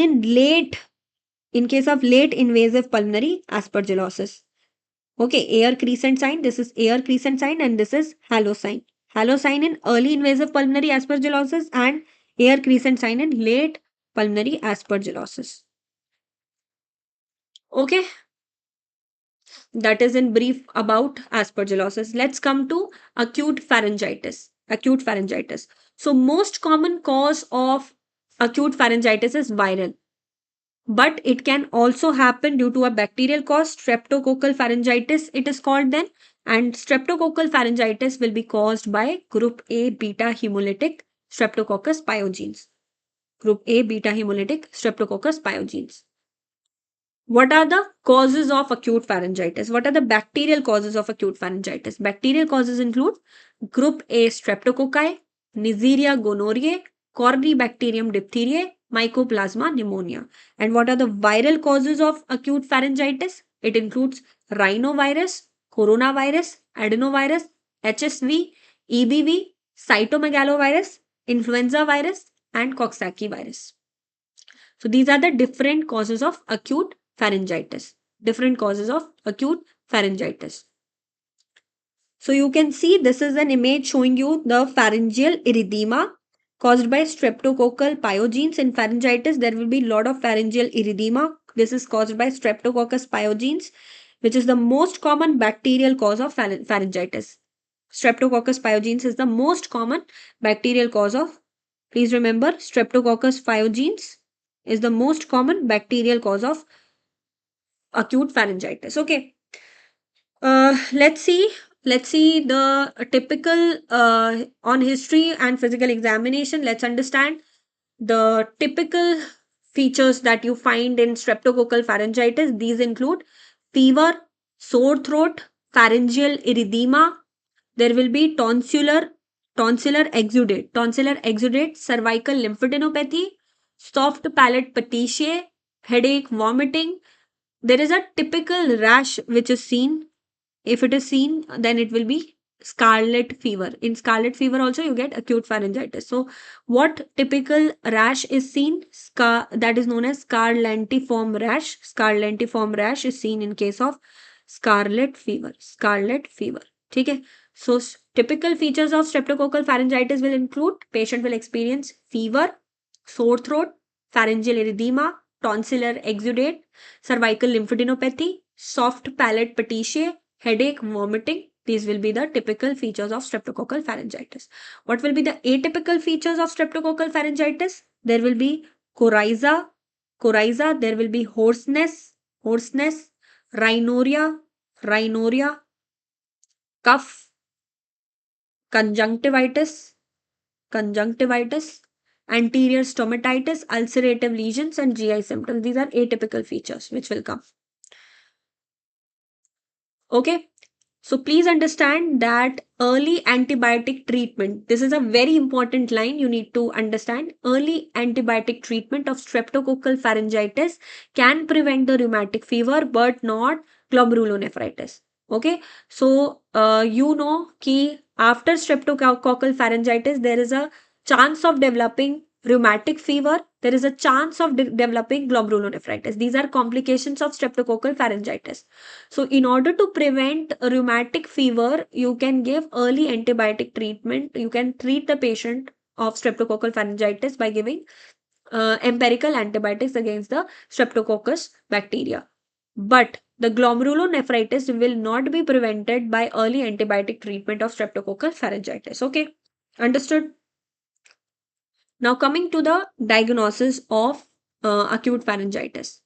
[SPEAKER 1] in case of late invasive pulmonary aspergillosis. Okay, air crescent sign. This is air crescent sign and this is halo sign. Halo sign in early invasive pulmonary aspergillosis and air crescent sign in late pulmonary aspergillosis. Okay, that is in brief about aspergillosis. Let's come to acute pharyngitis. Acute pharyngitis. So most common cause of acute pharyngitis is viral. but it can also happen due to a bacterial cause, streptococcal pharyngitis it is called then. And streptococcal pharyngitis will be caused by group A beta hemolytic streptococcus pyogenes. Group A beta hemolytic streptococcus pyogenes. What are the causes of acute pharyngitis? What are the bacterial causes of acute pharyngitis? Bacterial causes include group A streptococci, Neisseria gonorrhoeae, Corynebacterium diphtheriae, Mycoplasma pneumonia. And what are the viral causes of acute pharyngitis? It includes rhinovirus, coronavirus, adenovirus, HSV, EBV, cytomegalovirus, influenza virus, and Coxsackie virus. So these are the different causes of acute pharyngitis. Different causes of acute pharyngitis. So you can see this is an image showing you the pharyngeal erythema caused by streptococcal pyogenes. In pharyngitis, there will be a lot of pharyngeal erythema. This is caused by streptococcus pyogenes, which is the most common bacterial cause of pharyngitis. Streptococcus pyogenes is the most common bacterial cause of. Please remember, streptococcus pyogenes is the most common bacterial cause of acute pharyngitis. Okay. Let's see. Let's see the typical on history and physical examination. Let's understand the typical features that you find in streptococcal pharyngitis. These include fever, sore throat, pharyngeal erythema. There will be tonsillar exudate, cervical lymphadenopathy, soft palate petechiae, headache, vomiting. There is a typical rash which is seen. If it is seen, then it will be scarlet fever. In scarlet fever also you get acute pharyngitis. So what typical rash is seen? That is known as scarlatiform rash. Scarlatiform rash is seen in case of scarlet fever. Scarlet fever. Okay. So typical features of streptococcal pharyngitis will include patient will experience fever, sore throat, pharyngeal erythema, tonsillar exudate, cervical lymphadenopathy, soft palate petechiae, headache, vomiting. These will be the typical features of streptococcal pharyngitis. What will be the atypical features of streptococcal pharyngitis? There will be coryza, there will be hoarseness, rhinorrhea, cough, conjunctivitis, anterior stomatitis, ulcerative lesions, and GI symptoms. These are atypical features which will come. Okay. So please understand that early antibiotic treatment, this is a very important line you need to understand. Early antibiotic treatment of streptococcal pharyngitis can prevent the rheumatic fever but not glomerulonephritis. Okay. So you know ki after streptococcal pharyngitis there is a chance of developing rheumatic fever. There is a chance of developing glomerulonephritis. These are complications of streptococcal pharyngitis. So in order to prevent rheumatic fever, you can give early antibiotic treatment. You can treat the patient of streptococcal pharyngitis by giving empirical antibiotics against the streptococcus bacteria. But the glomerulonephritis will not be prevented by early antibiotic treatment of streptococcal pharyngitis. Okay, understood? Now coming to the diagnosis of acute pharyngitis.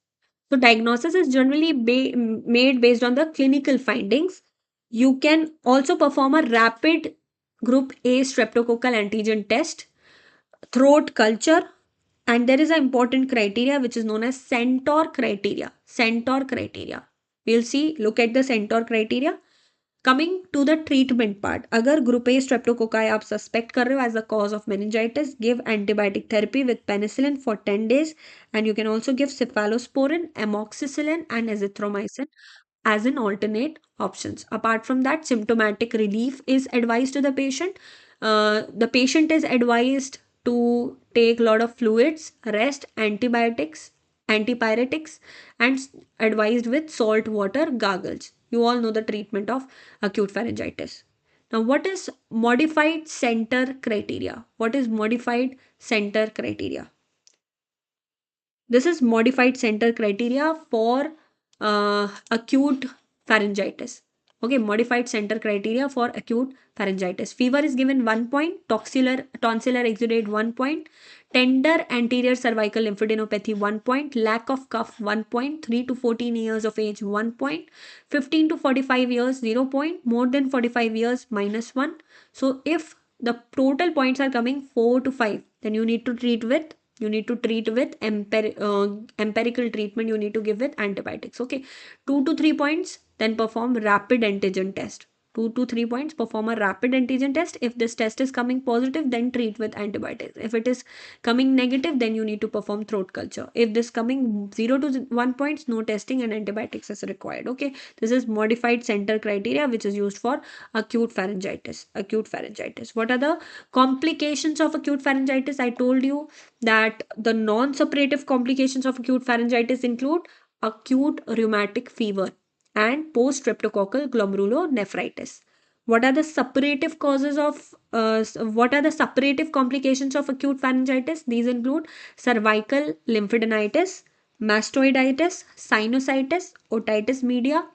[SPEAKER 1] So diagnosis is generally made based on the clinical findings. You can also perform a rapid group A streptococcal antigen test, throat culture, and there is an important criteria which is known as Centaur criteria. Centaur criteria. We'll see, look at the Centaur criteria. Coming to the treatment part, अगर group A streptococci आप suspect कर रहे हो as a cause of meningitis, give antibiotic therapy with penicillin for 10 days, and you can also give cephalosporin, amoxicillin, and azithromycin as an alternate options. Apart from that, symptomatic relief is advised to the patient. The patient is advised to take a lot of fluids, rest, antibiotics, antipyretics, and advised with salt water gargles. You all know the treatment of acute pharyngitis. Now, what is modified center criteria? What is modified center criteria? This is modified center criteria for acute pharyngitis. Okay, modified center criteria for acute pharyngitis. Fever is given 1 point, tonsillar exudate 1 point, tender anterior cervical lymphadenopathy 1 point, lack of cough 1 point, 3 to 14 years of age 1 point, 15 to 45 years 0 point, more than 45 years -1. So if the total points are coming 4 to 5, then you need to treat with empirical treatment, you need to give with antibiotics. Okay, 2 to 3 points, then perform rapid antigen test. 2 to 3 points, perform a rapid antigen test. If this test is coming positive, then treat with antibiotics. If it is coming negative, then you need to perform throat culture. If this coming 0 to 1 points, no testing and antibiotics is required. Okay, this is modified center criteria which is used for acute pharyngitis. Acute pharyngitis. What are the complications of acute pharyngitis? I told you that the non-suppurative complications of acute pharyngitis include acute rheumatic fever and post-streptococcal glomerulonephritis. What are the suppurative complications of acute pharyngitis? These include cervical lymphadenitis, mastoiditis, sinusitis, otitis media,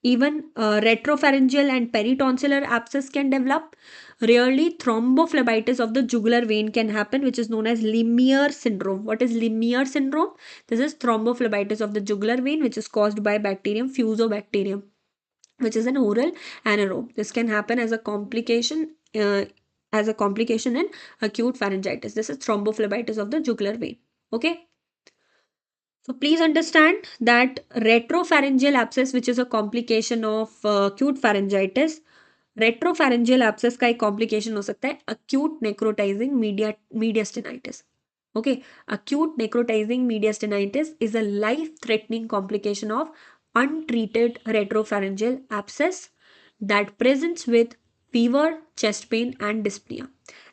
[SPEAKER 1] even retropharyngeal and peritonsillar abscess can develop. Rarely, thrombophlebitis of the jugular vein can happen, which is known as Lemierre syndrome. What is Lemierre syndrome? This is thrombophlebitis of the jugular vein, which is caused by bacterium Fusobacterium, which is an oral anaerobe. This can happen as a complication. In acute pharyngitis. This is thrombophlebitis of the jugular vein. Okay. So please understand that retropharyngeal abscess, which is a complication of acute pharyngitis, retropharyngeal abscess का एक complication हो सकता है acute necrotizing mediastinitis. Okay, acute necrotizing mediastinitis is a life-threatening complication of untreated retropharyngeal abscess that presents with fever, chest pain, and dyspnea.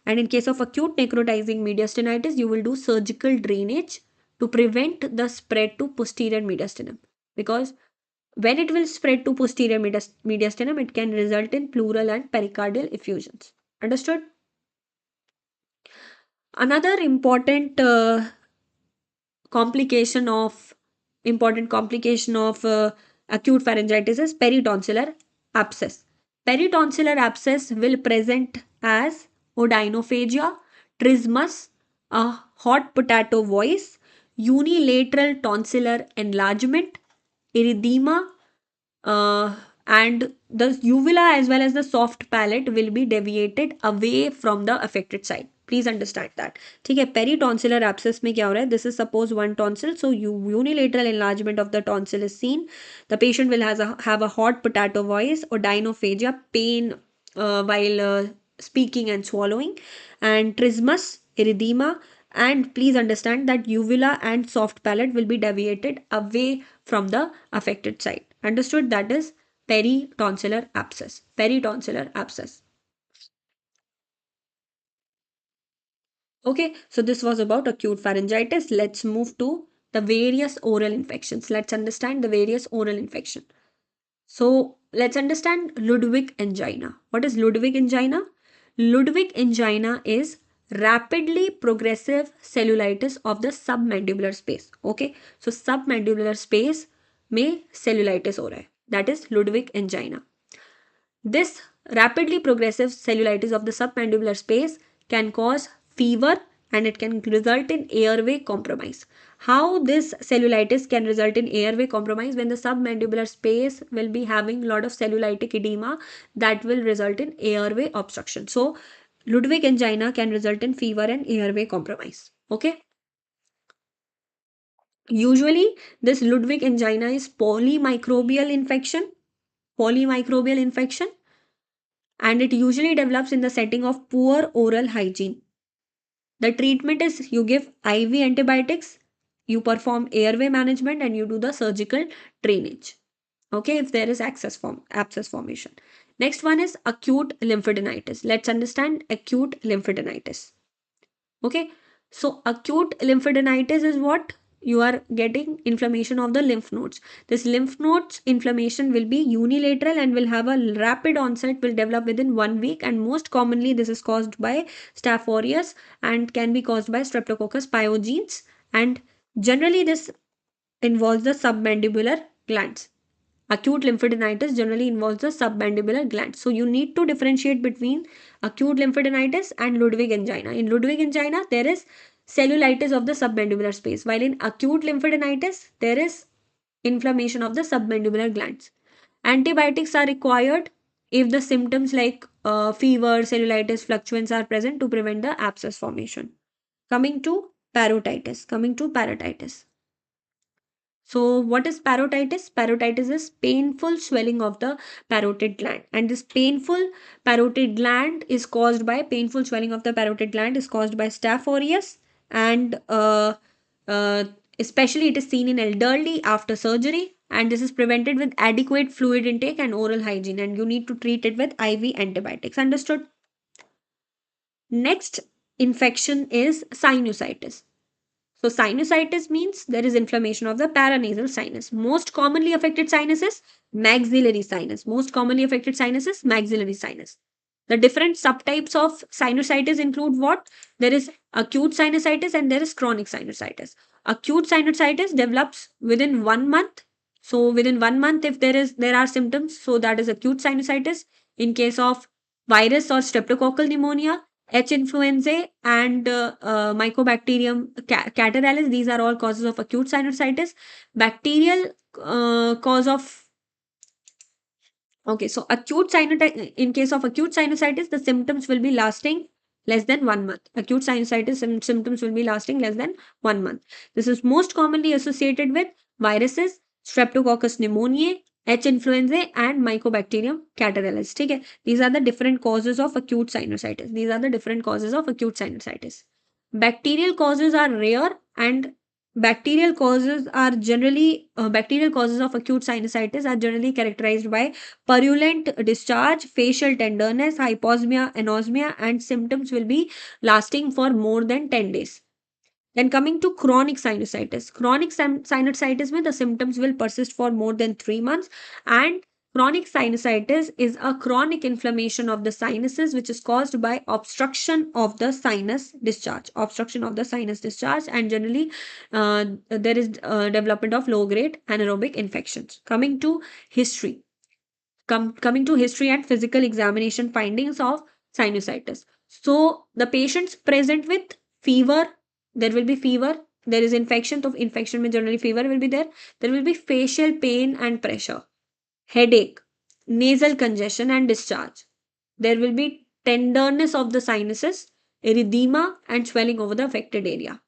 [SPEAKER 1] And in case of acute necrotizing mediastinitis, you will do surgical drainage to prevent the spread to posterior mediastinum, because when it will spread to posterior mediastinum, it can result in pleural and pericardial effusions. Understood? Another complication of complication of acute pharyngitis is peritonsillar abscess. Peritonsillar abscess will present as odynophagia, trismus, a hot potato voice, unilateral tonsillar enlargement, erythema, and the uvula as well as the soft palate will be deviated away from the affected side. Please understand that. ठीक है, peritonsillar abscess में क्या हो रहा है? This is suppose one tonsil, so unilateral enlargement of the tonsil is seen. The patient will have a hot potato voice, odynophagia, pain while speaking and swallowing, and trismus, erythema, and please understand that uvula and soft palate will be deviated away from the affected side. Understood? That is peritonsillar abscess. Peritonsillar abscess. Okay, so this was about acute pharyngitis. Let's move to the various oral infections. Let's understand the various oral infection. So let's understand Ludwig angina. What is Ludwig angina? Ludwig angina is rapidly progressive cellulitis of the submandibular space. Okay, so submandibular space में cellulitis हो रहा है. That is Ludwig angina. This rapidly progressive cellulitis of the submandibular space can cause fever and it can result in airway compromise. How this cellulitis can result in airway compromise? When the submandibular space will be having a lot of cellulitic edema, that will result in airway obstruction. So Ludwig angina can result in fever and airway compromise. Okay. Usually this Ludwig angina is polymicrobial infection. Polymicrobial infection, and it usually develops in the setting of poor oral hygiene. The treatment is you give IV antibiotics, you perform airway management, and you do the surgical drainage. Okay, if there is abscess formation. Next one is acute lymphadenitis. Let's understand acute lymphadenitis. Okay, so acute lymphadenitis is what? You are getting inflammation of the lymph nodes. This lymph nodes inflammation will be unilateral and will have a rapid onset, will develop within 1 week, and most commonly this is caused by Staph aureus and can be caused by Streptococcus pyogenes, and generally this involves the submandibular glands. Acute lymphadenitis generally involves the submandibular gland. So you need to differentiate between acute lymphadenitis and Ludwig angina. In Ludwig angina, there is cellulitis of the submandibular space, while in acute lymphadenitis, there is inflammation of the submandibular glands. Antibiotics are required if the symptoms like fever, cellulitis, fluctuance are present to prevent the abscess formation. Coming to parotitis. Coming to parotitis. So, what is parotitis? Parotitis is painful swelling of the parotid gland, and this painful parotid gland is caused by painful swelling of the parotid gland is caused by Staph aureus, and uh, especially it is seen in elderly after surgery, and this is prevented with adequate fluid intake and oral hygiene, and you need to treat it with IV antibiotics. Understood? Next infection is sinusitis. So sinusitis means there is inflammation of the paranasal sinus. Most commonly affected sinus is maxillary sinus. Most commonly affected sinus is maxillary sinus. The different subtypes of sinusitis include what? There is acute sinusitis and there is chronic sinusitis. Acute sinusitis develops within 1 month. So within 1 month, if there are symptoms, so that is acute sinusitis. In case of virus or streptococcal pneumonia, H. influenzae and Mycobacterium catarrhalis, these are all causes of acute sinusitis. Bacterial cause of Okay, so acute sinusitis, in case of acute sinusitis, the symptoms will be lasting less than 1 month. Acute sinusitis symptoms will be lasting less than 1 month. This is most commonly associated with viruses, Streptococcus pneumoniae, H. influenzae, and Mycobacterium catarrhalis. Okay, these are the different causes of acute sinusitis. These are the different causes of acute sinusitis. Bacterial causes are rare, and bacterial causes of acute sinusitis are generally characterized by purulent discharge, facial tenderness, hyposmia, anosmia, and symptoms will be lasting for more than 10 days. Then coming to chronic sinusitis. Chronic sinusitis means the symptoms will persist for more than 3 months, and chronic sinusitis is a chronic inflammation of the sinuses which is caused by obstruction of the sinus discharge. Obstruction of the sinus discharge, and generally there is development of low grade anaerobic infections. Coming to history and physical examination findings of sinusitis. So the patients present with fever, there will be fever. There is infection, so infection means generally fever will be there. There will be facial pain and pressure, headache, nasal congestion and discharge. There will be tenderness of the sinuses, erythema and swelling over the affected area.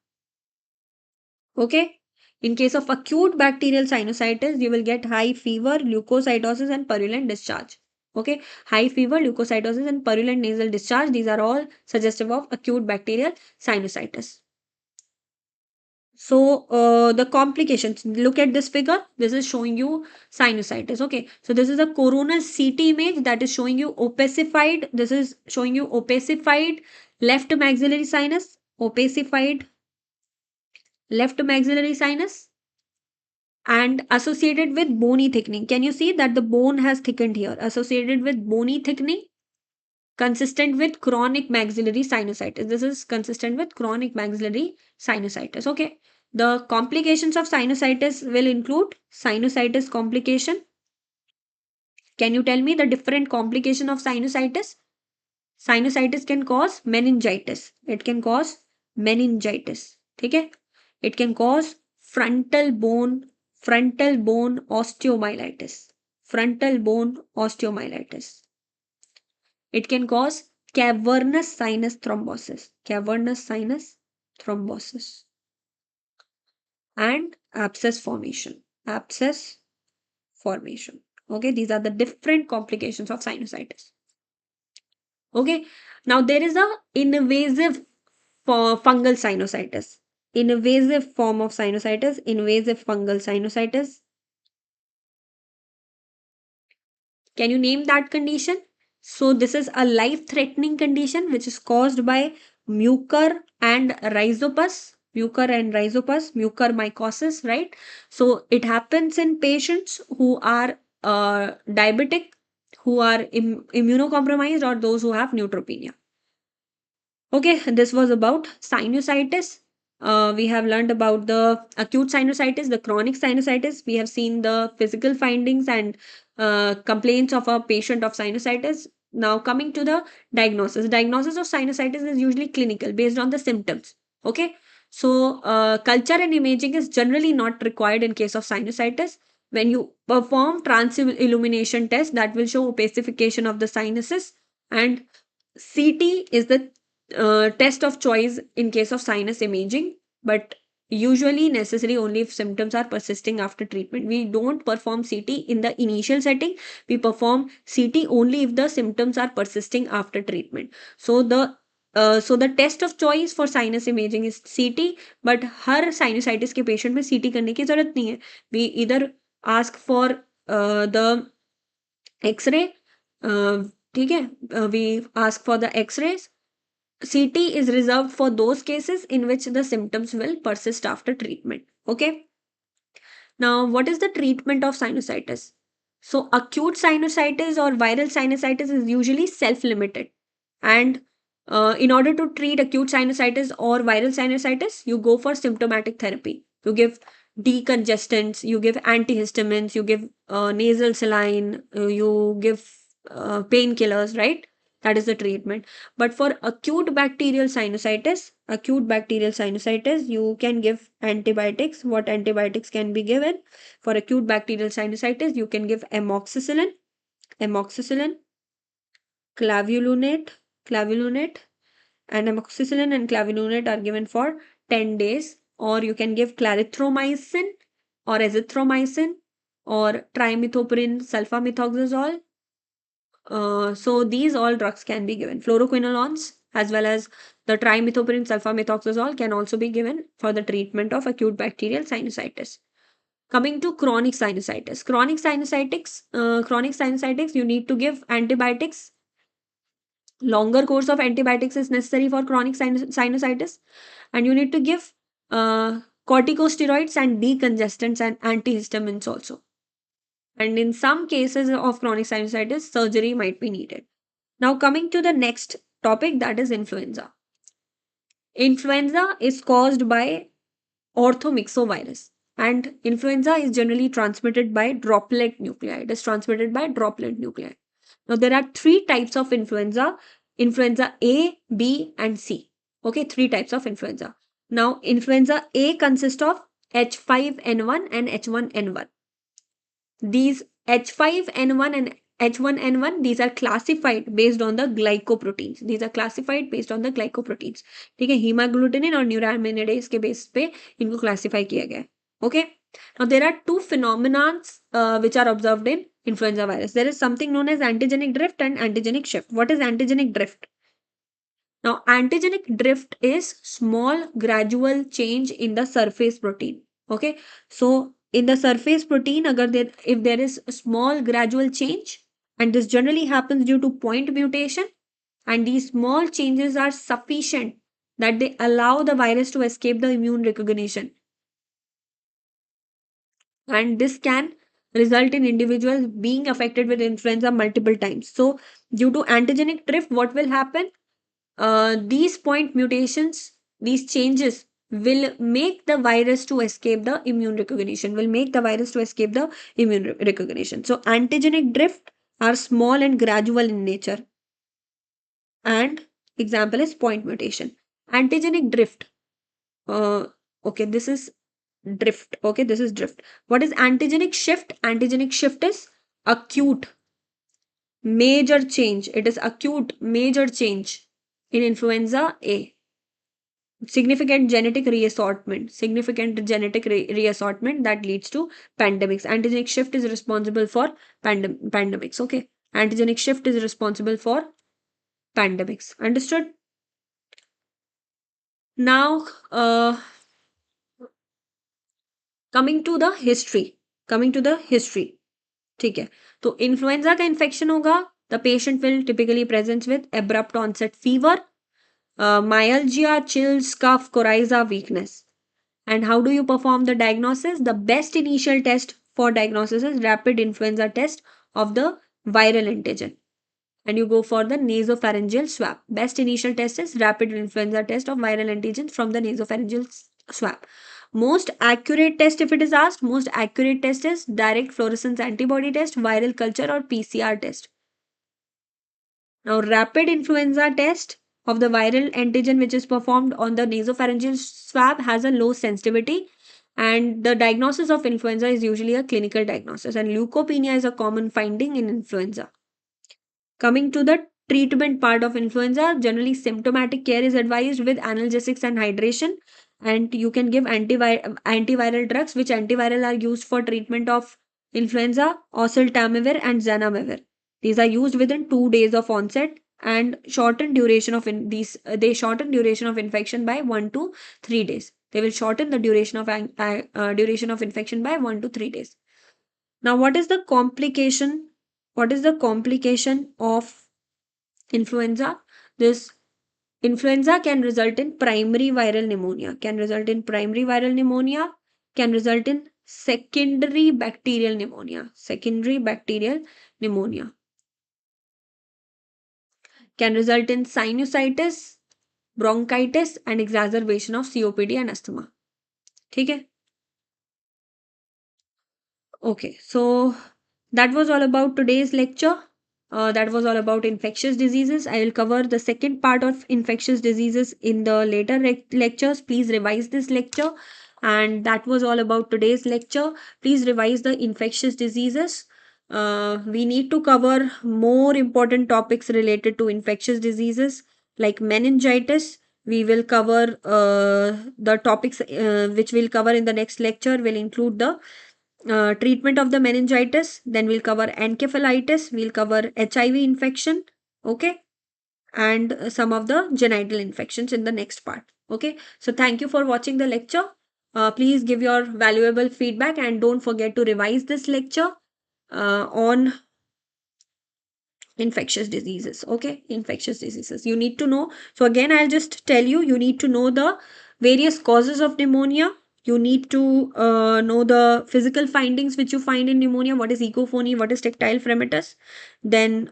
[SPEAKER 1] Okay. In case of acute bacterial sinusitis, you will get high fever, leukocytosis, and purulent discharge. Okay. High fever, leukocytosis, and purulent nasal discharge. These are all suggestive of acute bacterial sinusitis. So, the complications, look at this figure. This is showing you sinusitis. Okay. So, this is a coronal CT image that is showing you opacified. This is showing you opacified left maxillary sinus, opacified left maxillary sinus, and associated with bony thickening. Can you see that the bone has thickened here? Associated with bony thickening, consistent with chronic maxillary sinusitis. This is consistent with chronic maxillary sinusitis. Okay. The complications of sinusitis will include sinusitis complication. Can you tell me the different complication of sinusitis? Sinusitis can cause meningitis. It can cause meningitis. Okay. It can cause frontal bone osteomyelitis. Frontal bone osteomyelitis. It can cause cavernous sinus thrombosis. Cavernous sinus thrombosis. And abscess formation. Abscess formation. Okay, these are the different complications of sinusitis. Okay, now there is a invasive fungal sinusitis. Invasive form of sinusitis, invasive fungal sinusitis. Can you name that condition? So this is a life-threatening condition which is caused by mucor and rhizopus, mucormycosis, right? So it happens in patients who are diabetic, who are immunocompromised, or those who have neutropenia. Okay, this was about sinusitis. We have learned about the acute sinusitis, the chronic sinusitis. We have seen the physical findings and complaints of a patient of sinusitis. Now, coming to the diagnosis. Diagnosis of sinusitis is usually clinical based on the symptoms. Okay. So, culture and imaging is generally not required in case of sinusitis. When you perform transillumination test, that will show opacification of the sinuses, and CT is the test of choice in case of sinus imaging, but usually necessary only if symptoms are persisting after treatment. We don't perform CT in the initial setting. We perform CT only if the symptoms are persisting after treatment. So the test of choice for sinus imaging is CT, but her sinusitis के patient में CT करने की जरूरत नहीं है. We either ask for the X-ray. ठीक है, we ask for the X-rays. CT is reserved for those cases in which the symptoms will persist after treatment. Okay. Now, what is the treatment of sinusitis? So, acute sinusitis or viral sinusitis is usually self-limited. And in order to treat acute sinusitis or viral sinusitis, you go for symptomatic therapy. You give decongestants, you give antihistamines, you give nasal saline, you give painkillers, right? That is the treatment. But for acute bacterial sinusitis, you can give antibiotics. What antibiotics can be given? For acute bacterial sinusitis, you can give amoxicillin, clavulunate, and amoxicillin and clavulunate are given for 10 days. Or you can give clarithromycin or azithromycin or trimethoprim sulfamethoxazole. So these all drugs can be given. Fluoroquinolones as well as the trimethoprim sulfamethoxazole can also be given for the treatment of acute bacterial sinusitis. Coming to chronic sinusitis. Chronic sinusitis, you need to give antibiotics. Longer course of antibiotics is necessary for chronic sinusitis, and you need to give corticosteroids and decongestants and antihistamines also. And in some cases of chronic sinusitis, surgery might be needed. Now, coming to the next topic, that is influenza. Influenza is caused by orthomyxovirus, and influenza is generally transmitted by droplet nuclei. It is transmitted by droplet nuclei. Now, there are three types of influenza: influenza A, B, and C. Okay, three types of influenza. Now, influenza A consists of H5N1 and H1N1. These H5N1 and H1N1, these are classified based on the glycoproteins. ठीक है, हीमाग्लूटिनिन और न्यूरामिनिडेज के base पे इनको classify किया गया है. Okay. Now there are two phenomena which are observed in influenza virus. There is something known as antigenic drift and antigenic shift. What is antigenic drift? Now, antigenic drift is small gradual change in the surface protein. Okay. So in the surface protein, if there is a small gradual change, and this generally happens due to point mutation, and these small changes are sufficient that they allow the virus to escape the immune recognition. And this can result in individuals being affected with influenza multiple times. So due to antigenic drift, what will happen? These point mutations, these changes will make the virus to escape the immune recognition, So antigenic drift are small and gradual in nature. And example is point mutation. Antigenic drift. Okay, this is drift. What is antigenic shift? Antigenic shift is acute major change. It is acute major change in influenza A. Significant genetic reassortment that leads to pandemics. Antigenic shift is responsible for pandemics. Okay, antigenic shift is responsible for pandemics. Understood? Now, coming to the history. ठीक है, तो influenza का infection होगा. The patient will typically present with abrupt onset fever, myalgia, chills, cough, coryza, weakness. And how do you perform the diagnosis? The best initial test for diagnosis is rapid influenza test of the viral antigen. And you go for the nasopharyngeal swab. Best initial test is rapid influenza test of viral antigens from the nasopharyngeal swab. Most accurate test, if it is asked, most accurate test is direct fluorescence antibody test, viral culture, or PCR test. Now, rapid influenza test of the viral antigen, which is performed on the nasopharyngeal swab, has a low sensitivity. And the diagnosis of influenza is usually a clinical diagnosis, and leukopenia is a common finding in influenza. Coming to the treatment part of influenza, generally symptomatic care is advised with analgesics and hydration. And you can give antiviral drugs, which antiviral are used for treatment of influenza, oseltamivir and zanamivir. These are used within 2 days of onset and shorten duration of they shorten duration of infection by 1 to 3 days. They will shorten the duration of infection by 1 to 3 days. Now, what is the complication? What is the complication of influenza? This influenza can result in primary viral pneumonia, can result in secondary bacterial pneumonia, can result in sinusitis, bronchitis, and exacerbation of COPD and asthma. ठीक है? Okay, so that was all about today's lecture. That was all about infectious diseases. I will cover the second part of infectious diseases in the later lectures. Please revise this lecture. And that was all about today's lecture. Please revise the infectious diseases. We need to cover more important topics related to infectious diseases like meningitis. We will cover the topics which we'll cover in the next lecture will include the treatment of the meningitis. Then we'll cover encephalitis. We'll cover HIV infection. Okay. And some of the genital infections in the next part. Okay. So thank you for watching the lecture. Please give your valuable feedback and don't forget to revise this lecture on infectious diseases. Okay, infectious diseases you need to know. So again, I'll just tell you, you need to know the various causes of pneumonia. You need to know the physical findings which you find in pneumonia. What is echophony, what is tactile fremitus, then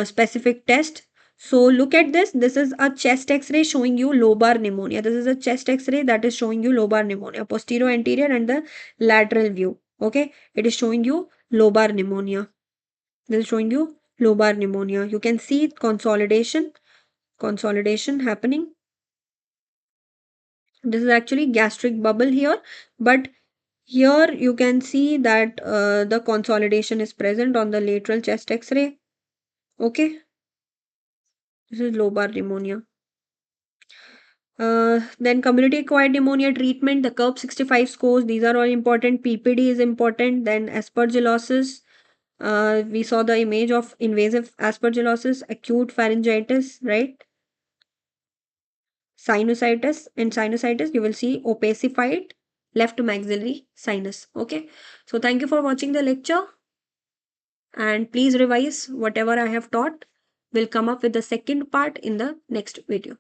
[SPEAKER 1] specific test. So look at this. This is a chest x-ray showing you lobar pneumonia. This is a chest x-ray that is showing you lobar pneumonia, posterior, anterior, and the lateral view. Okay, it is showing you lobar pneumonia. This is showing you lobar pneumonia. You can see consolidation happening. This is actually gastric bubble here, but here you can see that the consolidation is present on the lateral chest x-ray. Okay, this is lobar pneumonia. Then community acquired pneumonia treatment, the curve 65 scores, these are all important. PPD is important. Then aspergillosis, we saw the image of invasive aspergillosis, acute pharyngitis, right? Sinusitis. In sinusitis, you will see opacified left maxillary sinus. Okay. So thank you for watching the lecture. And please revise whatever I have taught. We'll come up with the second part in the next video.